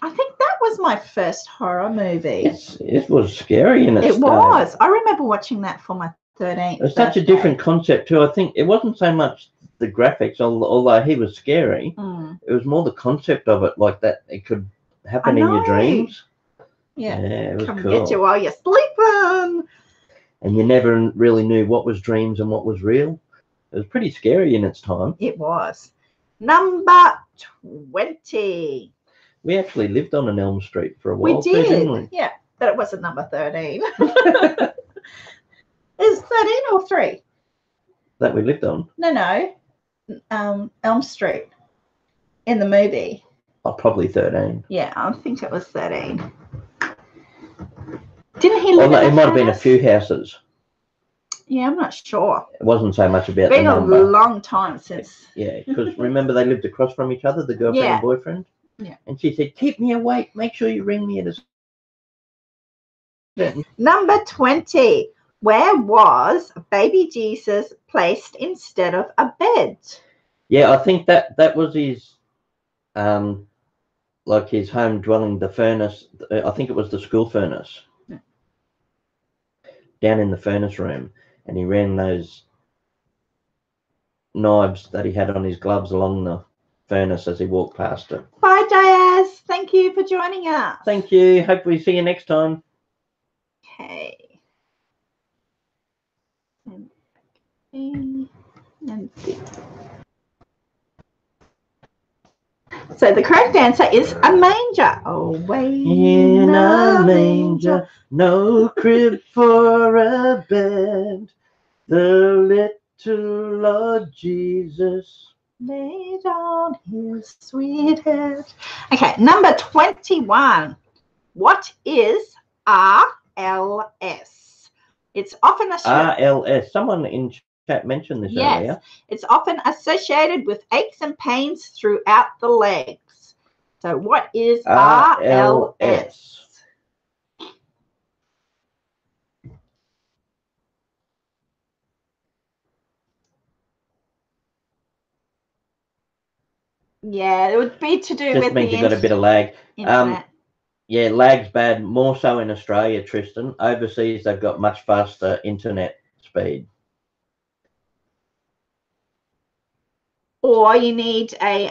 I think that was my first horror movie. It was scary in its It was. I remember watching that for my 13th It was such a different concept too. I think it wasn't so much the graphics, although he was scary. It was more the concept of it, like that it could happen in your dreams. Yeah, it was come cool. Get you while you're sleeping. And you never really knew what was dreams and what was real. It was pretty scary in its time. It was. Number 20. We actually lived on an Elm Street for a while. We did, didn't we? Yeah, but it wasn't number 13. Is 13 or 3? That we lived on? No. Elm Street in the movie. Oh, probably 13. Yeah, I think it was 13. Didn't he live in it might have been a few houses. Yeah, I'm not sure. It wasn't so much about the number. It's been a long time since. Yeah, because remember they lived across from each other, the girlfriend and boyfriend? Yeah. And she said, keep me awake. Make sure you ring me at a... Number 20. Where was baby Jesus placed instead of a bed? Yeah, I think that was his, like his home dwelling, the furnace. I think it was the school furnace. Yeah. Down in the furnace room. And he ran those knives that he had on his gloves along the furnace as he walked past it. Bye, Diaz. Thank Thank you for joining us. Thank you. Hope we see you next time. Okay. And so the correct answer is a manger. Away In a manger, no crib for a bed, the little Lord Jesus laid on his sweet head. Okay, number 21. What is RLS? It's often RLS. Someone in chat mentioned this earlier. It's often associated with aches and pains throughout the legs. So what is RLS? Yeah, it would be to do Just with means the you've got a bit of lag. internet. Yeah, lag's bad, more so in Australia, Tristan. Overseas, they've got much faster internet speed. Or you need a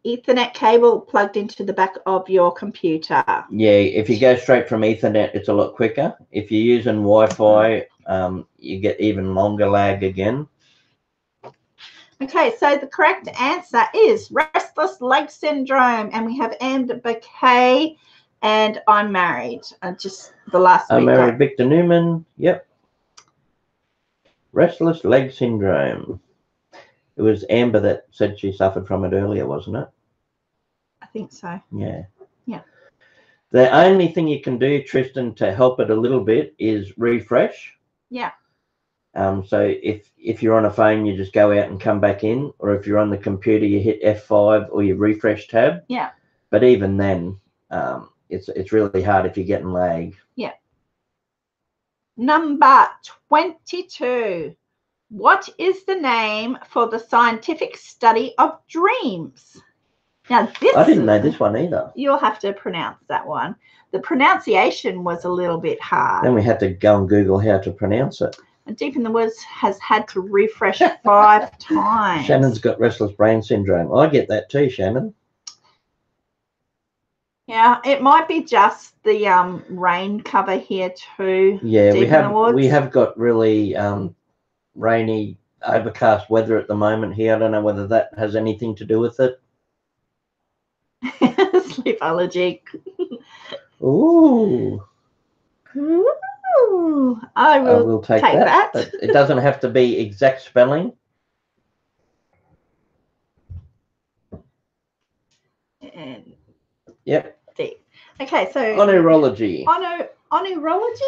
Ethernet cable plugged into the back of your computer. Yeah, if you go straight from Ethernet, it's a lot quicker. If you're using Wi-Fi, you get even longer lag again. Okay, so the correct answer is restless leg syndrome, and we have Amber Kay, and I'm married. Just the last week. I'm married, Victor Newman. Yep. Restless leg syndrome. It was Amber that said she suffered from it earlier, wasn't it? I think so. Yeah. Yeah. The only thing you can do, Tristan, to help it a little bit is refresh. Yeah. So if you're on a phone, you just go out and come back in, or if you're on the computer, you hit F5 or you refresh tab. Yeah. But even then, it's really hard if you're getting lag. Yeah. Number 22. What is the name for the scientific study of dreams? Now, this I didn't know this one either. You'll have to pronounce that one. The pronunciation was a little bit hard. Then we had to go and Google how to pronounce it. And Deep in the Woods has had to refresh 5 times. Shannon's got restless brain syndrome. I get that too, Shannon. Yeah, it might be just the rain cover here too. Yeah, Deep we have got really rainy, overcast weather at the moment here. I don't know whether that has anything to do with it. Sleep allergy. Ooh. Ooh. I will take that. It doesn't have to be exact spelling. And Yep. D. Okay, so Oneurology. Oneurology?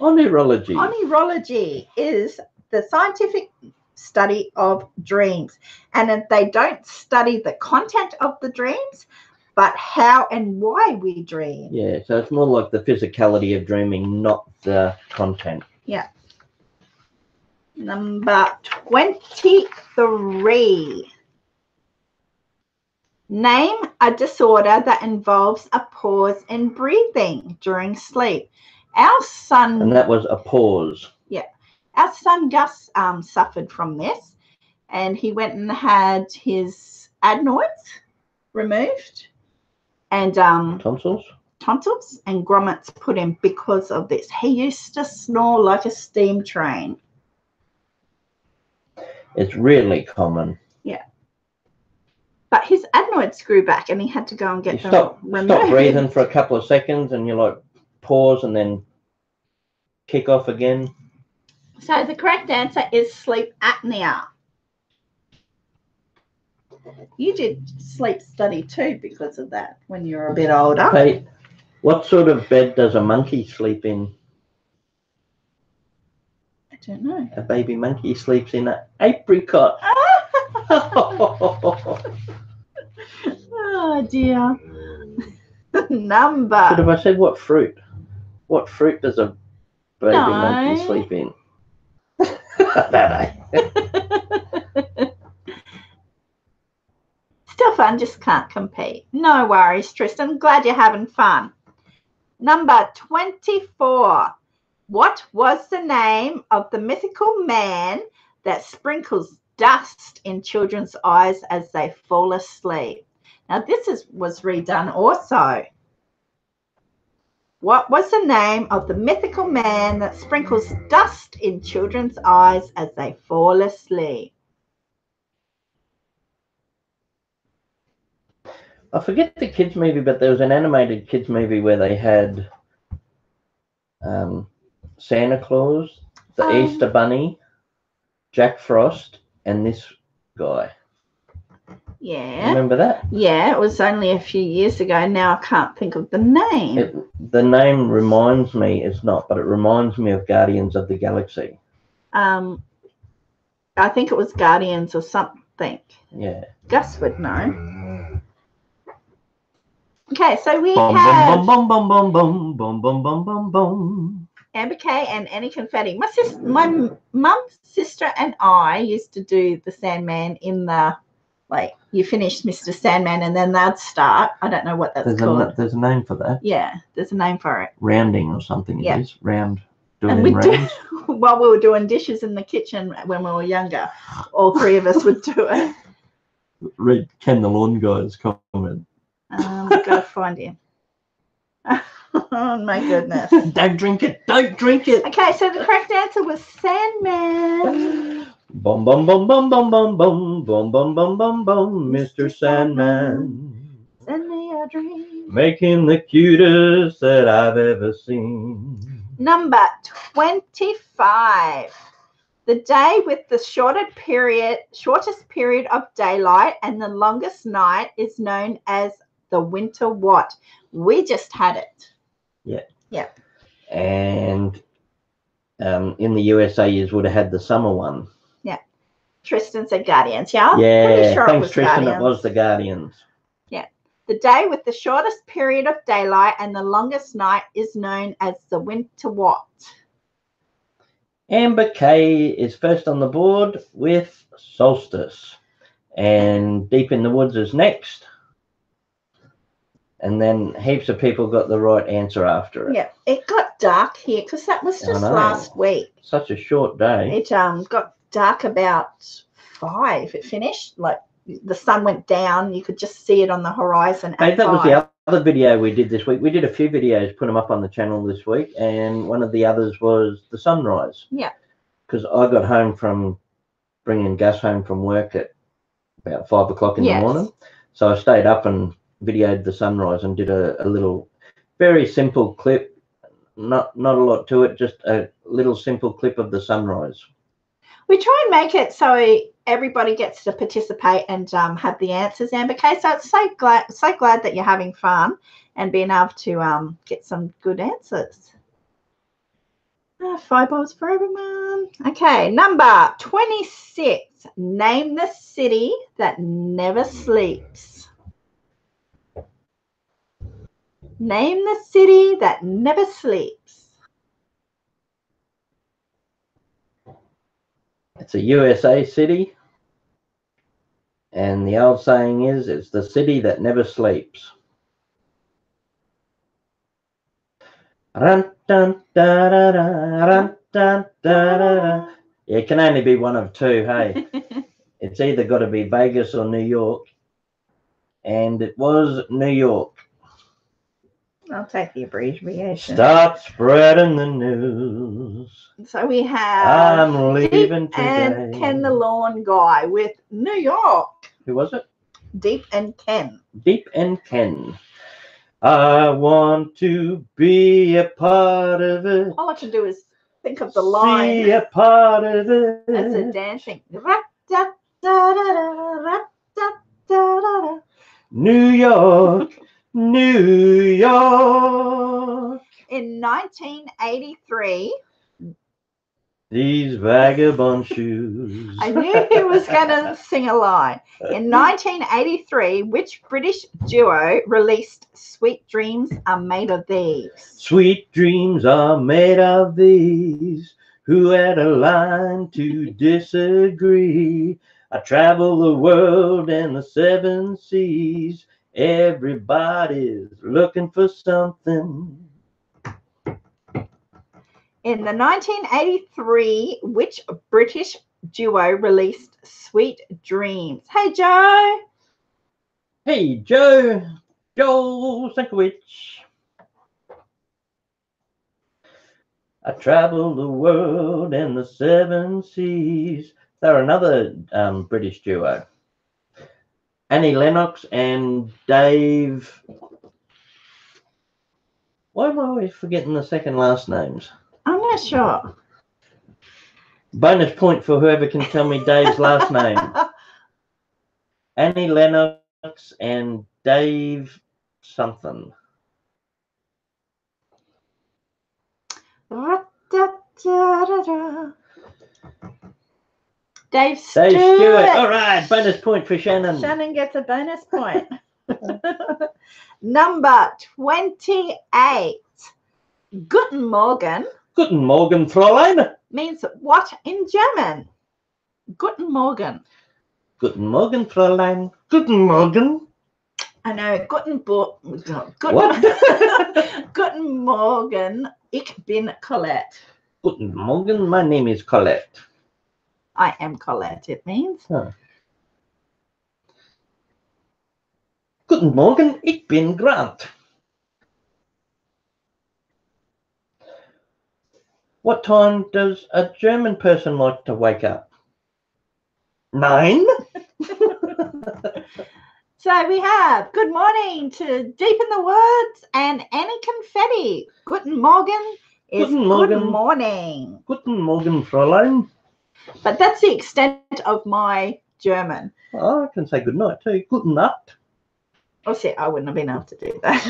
Oneurology. Oneurology is the scientific study of dreams, and they don't study the content of the dreams, but how and why we dream. Yeah, so it's more like the physicality of dreaming, not the content. Yeah. Number 23. Name a disorder that involves a pause in breathing during sleep. Our son... And that was a pause. Yeah. Our son Gus suffered from this, and he went and had his adenoids removed and tonsils and grommets put in because of this. He used to snore like a steam train. It's really common. Yeah. But his adenoids grew back and he had to go and get them removed. Stop breathing for a couple of seconds and you like pause and then kick off again. So the correct answer is sleep apnea. You did sleep study too because of that when you were a bit older. Hey, what sort of bed does a monkey sleep in? I don't know. A baby monkey sleeps in an apricot. Oh dear. Number. But if I said what fruit? What fruit does a baby monkey sleep in? Still fun, just can't compete. No worries, Tristan. Glad you're having fun. Number 24. What was the name of the mythical man that sprinkles dust in children's eyes as they fall asleep? Now, this was redone also. What was the name of the mythical man that sprinkles dust in children's eyes as they fall asleep? I forget the kids movie, but there was an animated kids movie where they had Santa Claus, the Easter Bunny, Jack Frost, and this guy. Yeah. Remember that? Yeah, it was only a few years ago. Now I can't think of the name. The name reminds me, it's not, but it reminds me of Guardians of the Galaxy. I think it was Guardians or something. Yeah. Gus would know. Okay, so we Bum, have bum, bum, bum, bum, bum, bum, bum, bum, bum. Amber Kay and Annie Confetti. My mum, sister, and I used to do the Sandman in the, like, you finish Mr. Sandman and then they'd start. I don't know what that's called. There's a name for that. Yeah, there's a name for it. Rounding or something. Yeah. It is. Round. Doing in rounds. While we were doing dishes in the kitchen when we were younger, all three of us would do it. Read Ken the Lawn Guy's comment. Gotta find him. Oh my goodness. Don't drink it. Don't drink it. Okay, so the correct answer was Sandman. Bum bum bum bum bum bum bum bum bum bum bum bum. Mr. Sandman. Send me a dream. Make him the cutest that I've ever seen. Number 25. The day with the shortest period of daylight and the longest night is known as the winter what? We just had it. Yeah. Yeah. And in the USA, you would have had the summer one. Yeah. Tristan said Guardians, yeah? Yeah. Pretty sure Thanks, it was Tristan. Guardians. It was the Guardians. Yeah. The day with the shortest period of daylight and the longest night is known as the winter what? Amber Kay is first on the board with Solstice. And Deep in the Woods is next. And then heaps of people got the right answer after it. Yeah, it got dark here because that was just last week. Such a short day. It got dark about 5. It finished. Like the sun went down. You could just see it on the horizon. Hey, that was the other video we did this week. We did a few videos, put them up on the channel this week. And one of the others was the sunrise. Yeah. Because I got home from bringing Gus home from work at about 5 o'clock in the morning. So I stayed up and videoed the sunrise and did a little very simple clip, not a lot to it, just a little simple clip of the sunrise. We try and make it so everybody gets to participate and have the answers, Amber Kay. So it's so glad that you're having fun and being able to get some good answers. 5 balls for everyone. Okay, number 26. Name the city that never sleeps. Name the city that never sleeps. It's a USA city. And the old saying is, it's the city that never sleeps. Run, dun, da, da, da, run, dun, da, da, da. Yeah, it can only be one of two, hey. It's either got to be Vegas or New York. And it was New York. I'll take the abbreviation. Start spreading the news. So we have I'm leaving Deep today. and Ken the Lawn Guy with New York. Who was it? Deep and Ken. Deep and Ken. I want to be a part of it. All I can do is think of the line. Be a part of it. As a dancing. Ra-da-da-da-da-da-da-da-da. New York, New York. In 1983, These vagabond shoes. I knew he was going to sing a line. In 1983, which British duo released Sweet Dreams Are Made of These? Sweet dreams are made of these. Who had a line to disagree? I travel the world and the 7 seas. Everybody's looking for something. In the 1983, which British duo released Sweet Dreams? Hey, Joe. Hey, Joe Sinkowicz. I travel the world and the seven seas. They're another British duo. Annie Lennox and Dave. Why am I always forgetting the second last names? I'm not sure. Bonus point for whoever can tell me Dave's last name. Annie Lennox and Dave something. Dave Stewart. All right, bonus point for Shannon. Shannon gets a bonus point. Number 28. Guten Morgen. Guten Morgen, Fräulein. Means what in German? Guten Morgen. Guten Morgen, Fräulein. Guten Morgen. I know. What? Guten Morgen. Ich bin Collette. Guten Morgen, my name is Collette. I am Collette, it means. Huh. Guten Morgen, ich bin Grant. What time does a German person like to wake up? 9? So we have good morning to Deep in the Woods and Annie Confetti. Guten Morgen is Guten Morgen. good morning. Guten Morgen, Fräulein. But that's the extent of my German. Oh, I can say good night too. Guten Nacht. Oh, shit, I wouldn't have been able to do that.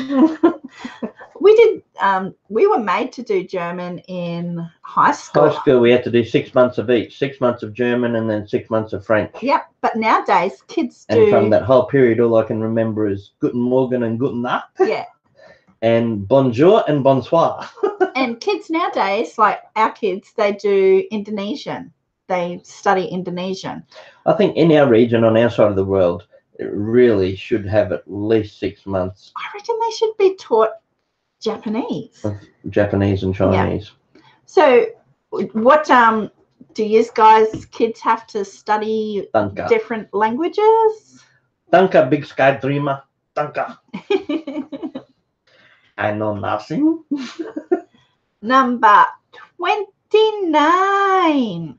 We were made to do German in high school. High school, we had to do 6 months of each. 6 months of German and then 6 months of French. Yep, but nowadays kids do. And from that whole period, all I can remember is Guten Morgen and Guten Nacht. Yeah. And bonjour and bonsoir. And kids nowadays, like our kids, they do Indonesian. They study Indonesian. I think in our region, on our side of the world, it really should have at least 6 months. I reckon they should be taught Japanese. Japanese and Chinese. Yeah. So what do you guys kids have to study Danke. different languages? Danke, big sky dreamer. Danke. I know nothing. Number 29.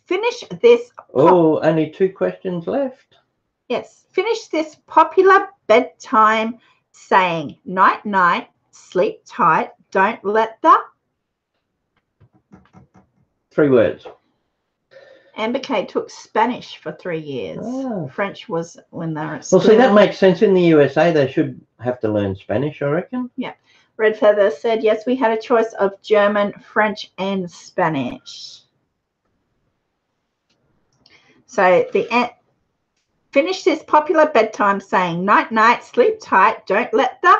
Finish this. Only 2 questions left. Yes. Finish this popular bedtime saying night night, sleep tight, don't let the 3 words. Amber Kay took Spanish for 3 years. Oh. French was when they were at school. Well, see, that makes sense. In the USA, they should have to learn Spanish, I reckon. Yeah. Red Feather said, yes, we had a choice of German, French, and Spanish. So finish this popular bedtime saying night night, sleep tight, don't let the.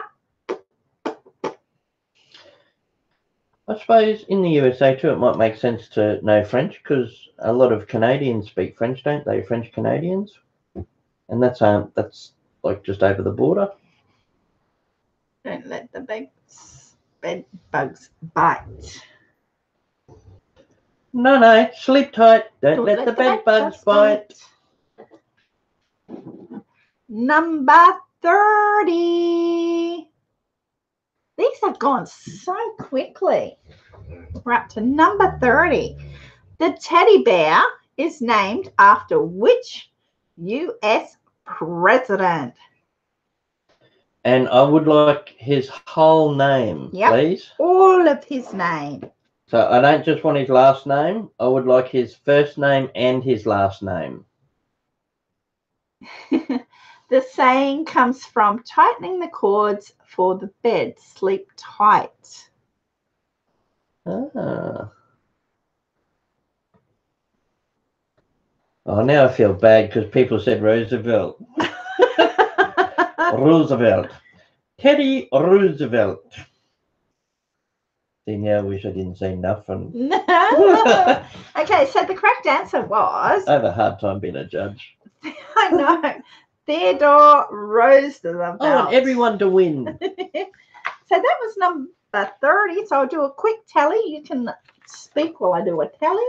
I suppose in the USA too, it might make sense to know French because a lot of Canadians speak French, don't they? French Canadians, and that's like just over the border. Don't let the bed bugs bite. No, sleep tight. Don't let the bed bugs bite. Number 30. These have gone so quickly. We're up to number 30. The teddy bear is named after which U.S. president? And I would like his whole name, please. All of his name. So I don't just want his last name. I would like his first name and his last name. The saying comes from tightening the cords for the bed. Sleep tight. Ah. Oh, now I feel bad because people said Roosevelt. Roosevelt. Teddy Roosevelt. See, now I wish I didn't say nothing. No. Okay, so the correct answer was... I have a hard time being a judge. I know. Theodore Roosevelt. I want everyone to win. So that was number 30. So I'll do a quick tally. You can speak while I do a tally.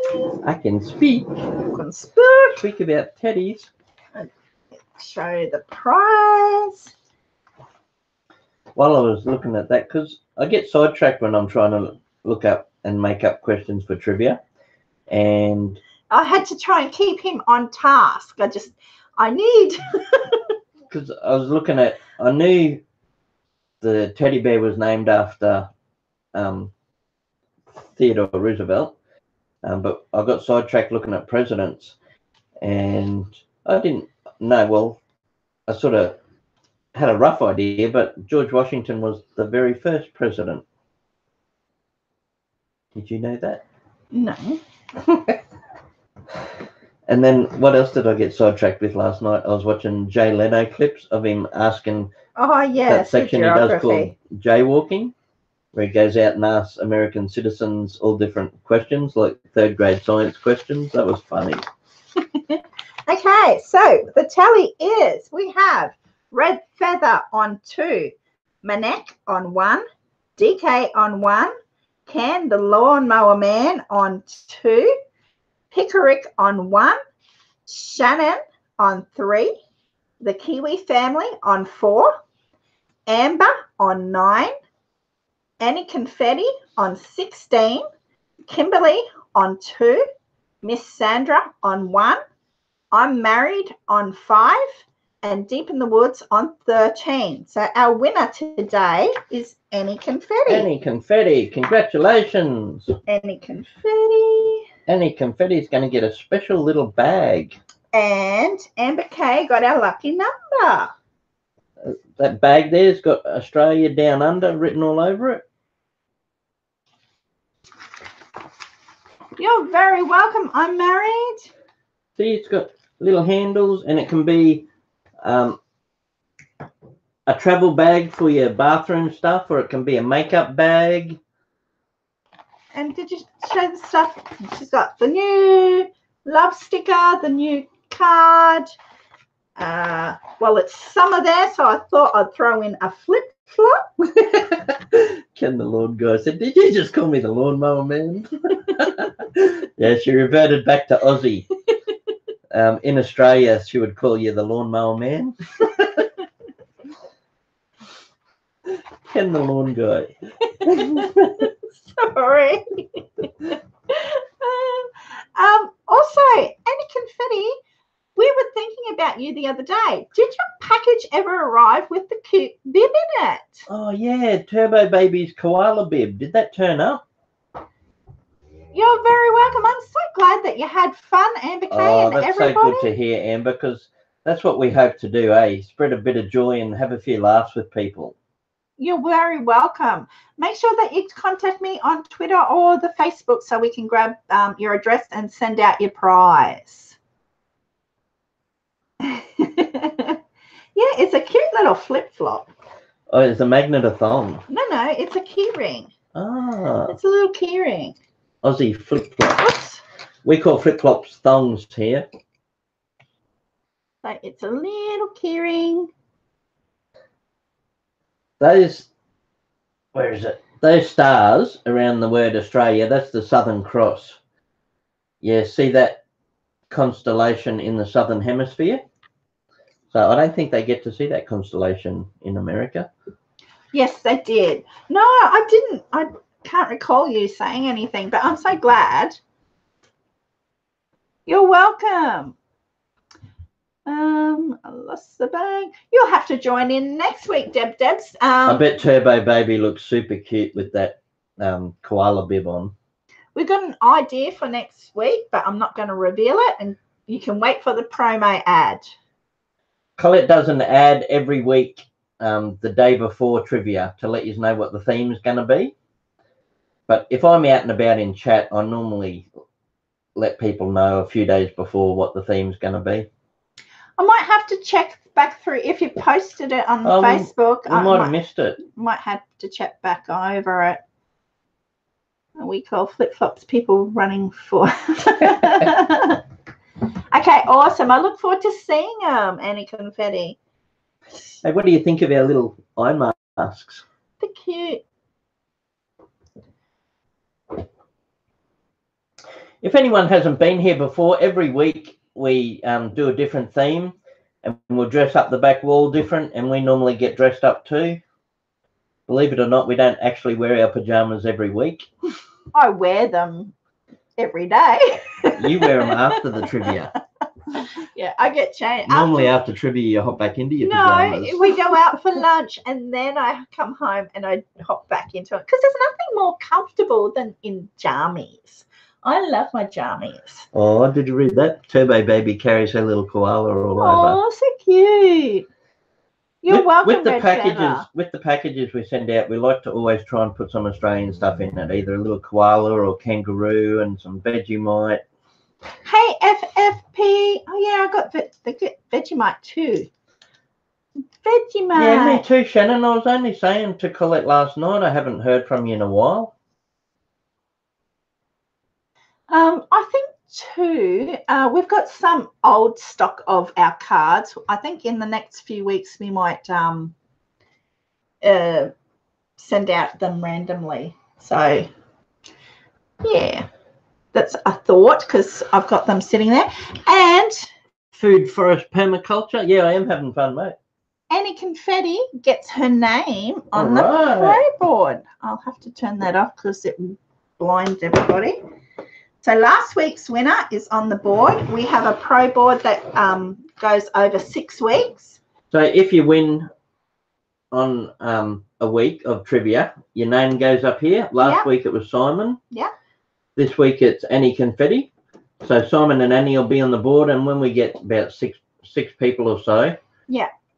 I can speak. You can speak. Speak about teddies. show the prize. While I was looking at that, because I get sidetracked when I'm trying to look up and make up questions for trivia. And I had to try and keep him on task. I need. Because I was looking at, I knew the teddy bear was named after Theodore Roosevelt, but I got sidetracked looking at presidents, and I didn't know. Well, I sort of had a rough idea, but George Washington was the very first president. Did you know that? No. And then what else did I get sidetracked with last night? I was watching Jay Leno clips of him asking that section he does called jaywalking, where he goes out and asks American citizens all different questions, like third grade science questions. That was funny. Okay, so the tally is we have Red Feather on 2, Manek on 1, DK on 1, Ken the Lawnmower Man on 2, Pickerick on 1, Shannon on 3, the Kiwi family on 4, Amber on 9, Annie Confetti on 16, Kimberly on 2, Miss Sandra on 1, I'm Married on 5, and Deep in the Woods on 13. So our winner today is Annie Confetti. Annie Confetti, congratulations. Annie Confetti. Annie Confetti is going to get a special little bag. And Amber Kay got our lucky number. That bag there's got Australia Down Under written all over it. You're very welcome. I'm married. See, it's got little handles, and it can be a travel bag for your bathroom stuff, or it can be a makeup bag. And did you show the stuff? She's got the new love sticker, the new card. Well, it's summer there, so I thought I'd throw in a flip-flop. Ken the lawn guy said, "Did you just call me the lawnmower man?" Yeah, she reverted back to Aussie. In Australia, she would call you the lawnmower man. Ken the lawn guy. Sorry. Also, Annie Confetti, we were thinking about you the other day. Did your package ever arrive with the cute bib in it? Oh, yeah, Turbo Baby's koala bib. Did that turn up? You're very welcome. I'm so glad that you had fun, Amber Kay, and that's everybody. So good to hear, Amber, because that's what we hope to do, eh? Spread a bit of joy and have a few laughs with people. You're very welcome. Make sure that you contact me on Twitter or the Facebook so we can grab your address and send out your prize. Yeah, it's a cute little flip-flop. Oh, it's a magnet of thong. No, it's a key ring. Ah. It's a little key ring. Aussie flip-flops. We call flip-flops thongs here. So it's a little key ring. Those, where is it? Those stars around the word Australia, that's the Southern Cross. Yeah, see that constellation in the Southern Hemisphere? So I don't think they get to see that constellation in America. Yes, they did. No, I didn't. I can't recall you saying anything, but I'm so glad. You're welcome. I lost the bag. You'll have to join in next week, Debs. I bet Turbo Baby looks super cute with that koala bib on. We've got an idea for next week, but I'm not going to reveal it, and you can wait for the promo ad. Collette does an ad every week the day before trivia to let you know what the theme is going to be. But if I'm out and about in chat, I normally let people know a few days before what the theme's going to be. I might have to check back through if you posted it on Facebook. I might have missed it. Might have to check back over it. We call flip-flops people running for. Okay, awesome. I look forward to seeing Annie Confetti. Hey, what do you think of our little eye masks? They're cute. If anyone hasn't been here before, every week we do a different theme. and we'll dress up the back wall different, and we normally get dressed up too. Believe it or not, we don't actually wear our pajamas every week. I wear them every day. You wear them after the trivia. Yeah, I get changed. Normally after trivia, you hop back into your pajamas. No, we go out for lunch and then I come home and I hop back into it because there's nothing more comfortable than in jammies. I love my jammies. Oh, did you read that? Turbo Baby carries her little koala all over. Oh, so cute. You're welcome, Red Feather. With the packages we send out, we like to always try and put some Australian stuff in it, either a little koala or kangaroo and some Vegemite. Hey, FFP. Oh, yeah, I got the Vegemite too. Vegemite. Yeah, me too, Shannon. I was only saying to Collette last night, I haven't heard from you in a while. I think too, we've got some old stock of our cards. I think in the next few weeks we might send out them randomly. So, yeah. That's a thought because I've got them sitting there. And Food Forest Permaculture. Yeah, I am having fun, mate. Annie Confetti gets her name on the pro board. I'll have to turn that off because it blinds everybody. So last week's winner is on the board. We have a pro board that goes over 6 weeks. So if you win on a week of trivia, your name goes up here. Last week it was Simon. Yeah. This week it's Annie Confetti. So Simon and Annie will be on the board, and when we get about six people or so,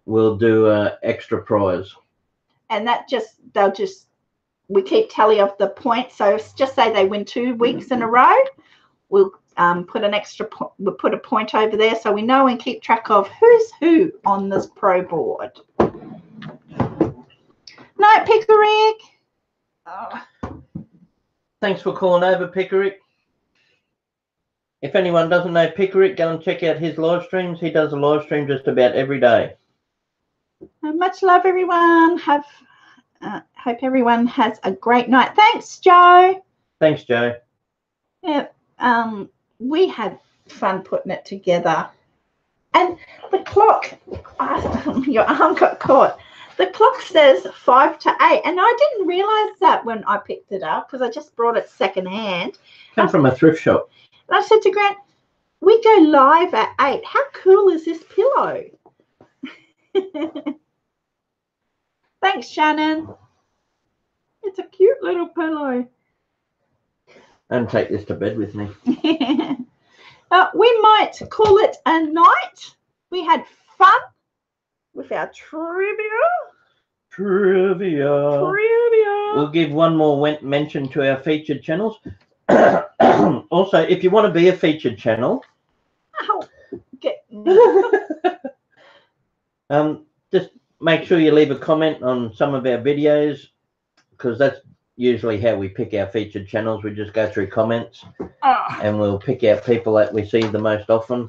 we'll do an extra prize. And that we keep tally of the points. So just say they win 2 weeks in a row, we'll put we'll put a point over there so we know and keep track of who's who on this pro board. Night, Pickerick. Oh. Thanks for calling over, Pickerick. If anyone doesn't know Pickerick, go and check out his live streams. He does a live stream just about every day. Much love, everyone. Hope everyone has a great night. Thanks, Joe. Thanks, Joe. Yeah, we had fun putting it together. And the clock, your arm got caught. The clock says 5 to 8, and I didn't realise that when I picked it up because I just brought it second hand. Come from a thrift shop. And I said to Grant, we go live at 8. How cool is this pillow? Thanks, Shannon. It's a cute little pillow. And take this to bed with me. We might call it a night. We had fun with our trivia. We'll give one more mention to our featured channels. Also, if you want to be a featured channel, just make sure you leave a comment on some of our videos, because that's usually how we pick our featured channels. We just go through comments and we'll pick out people that we see the most often.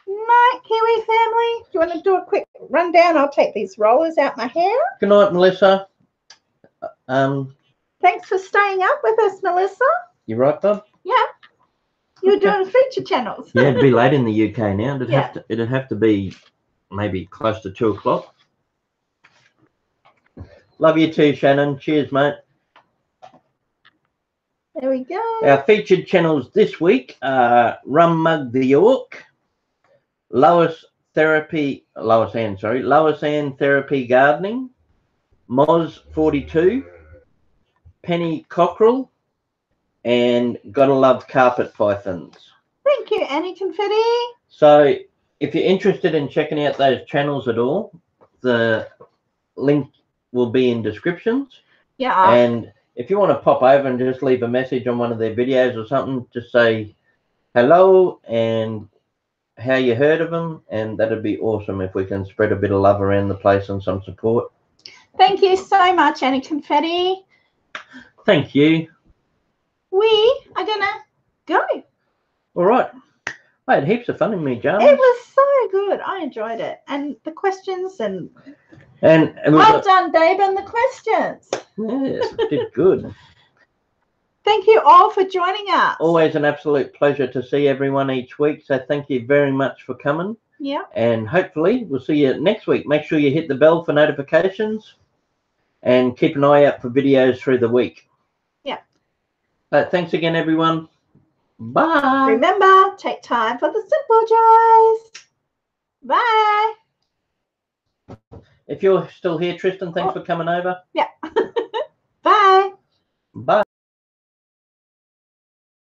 Night, Kiwi family. Do you want to do a quick rundown? I'll take these rollers out my hair. Good night, Melissa. Thanks for staying up with us, Melissa. You right, Bob? Yeah. You're doing feature channels. Yeah, it'd be late in the UK now. It'd have to be maybe close to 2 o'clock. Love you too, Shannon. Cheers, mate. There we go. Our featured channels this week are Rum Mug the York, Lois Ann Therapy Gardening, Moz 42, Penny Cockrell, and Gotta Love Carpet Pythons. Thank you, Annie Confetti. So if you're interested in checking out those channels at all, the link will be in descriptions. Yeah. And if you want to pop over and just leave a message on one of their videos or something, just say hello and how you heard of them, and that'd be awesome if we can spread a bit of love around the place and some support. Thank you so much, Annie Confetti. Thank you. We are gonna go. All right. I had heaps of fun in me, James. It was so good. I enjoyed it. And the questions and well done, Dave, on the questions. Yes, did good. Thank you all for joining us. Always an absolute pleasure to see everyone each week. So thank you very much for coming. Yeah. And hopefully we'll see you next week. Make sure you hit the bell for notifications and keep an eye out for videos through the week. Yeah. But thanks again, everyone. Bye. Remember, take time for the simple joys. Bye. If you're still here, Tristan, thanks for coming over. Yeah.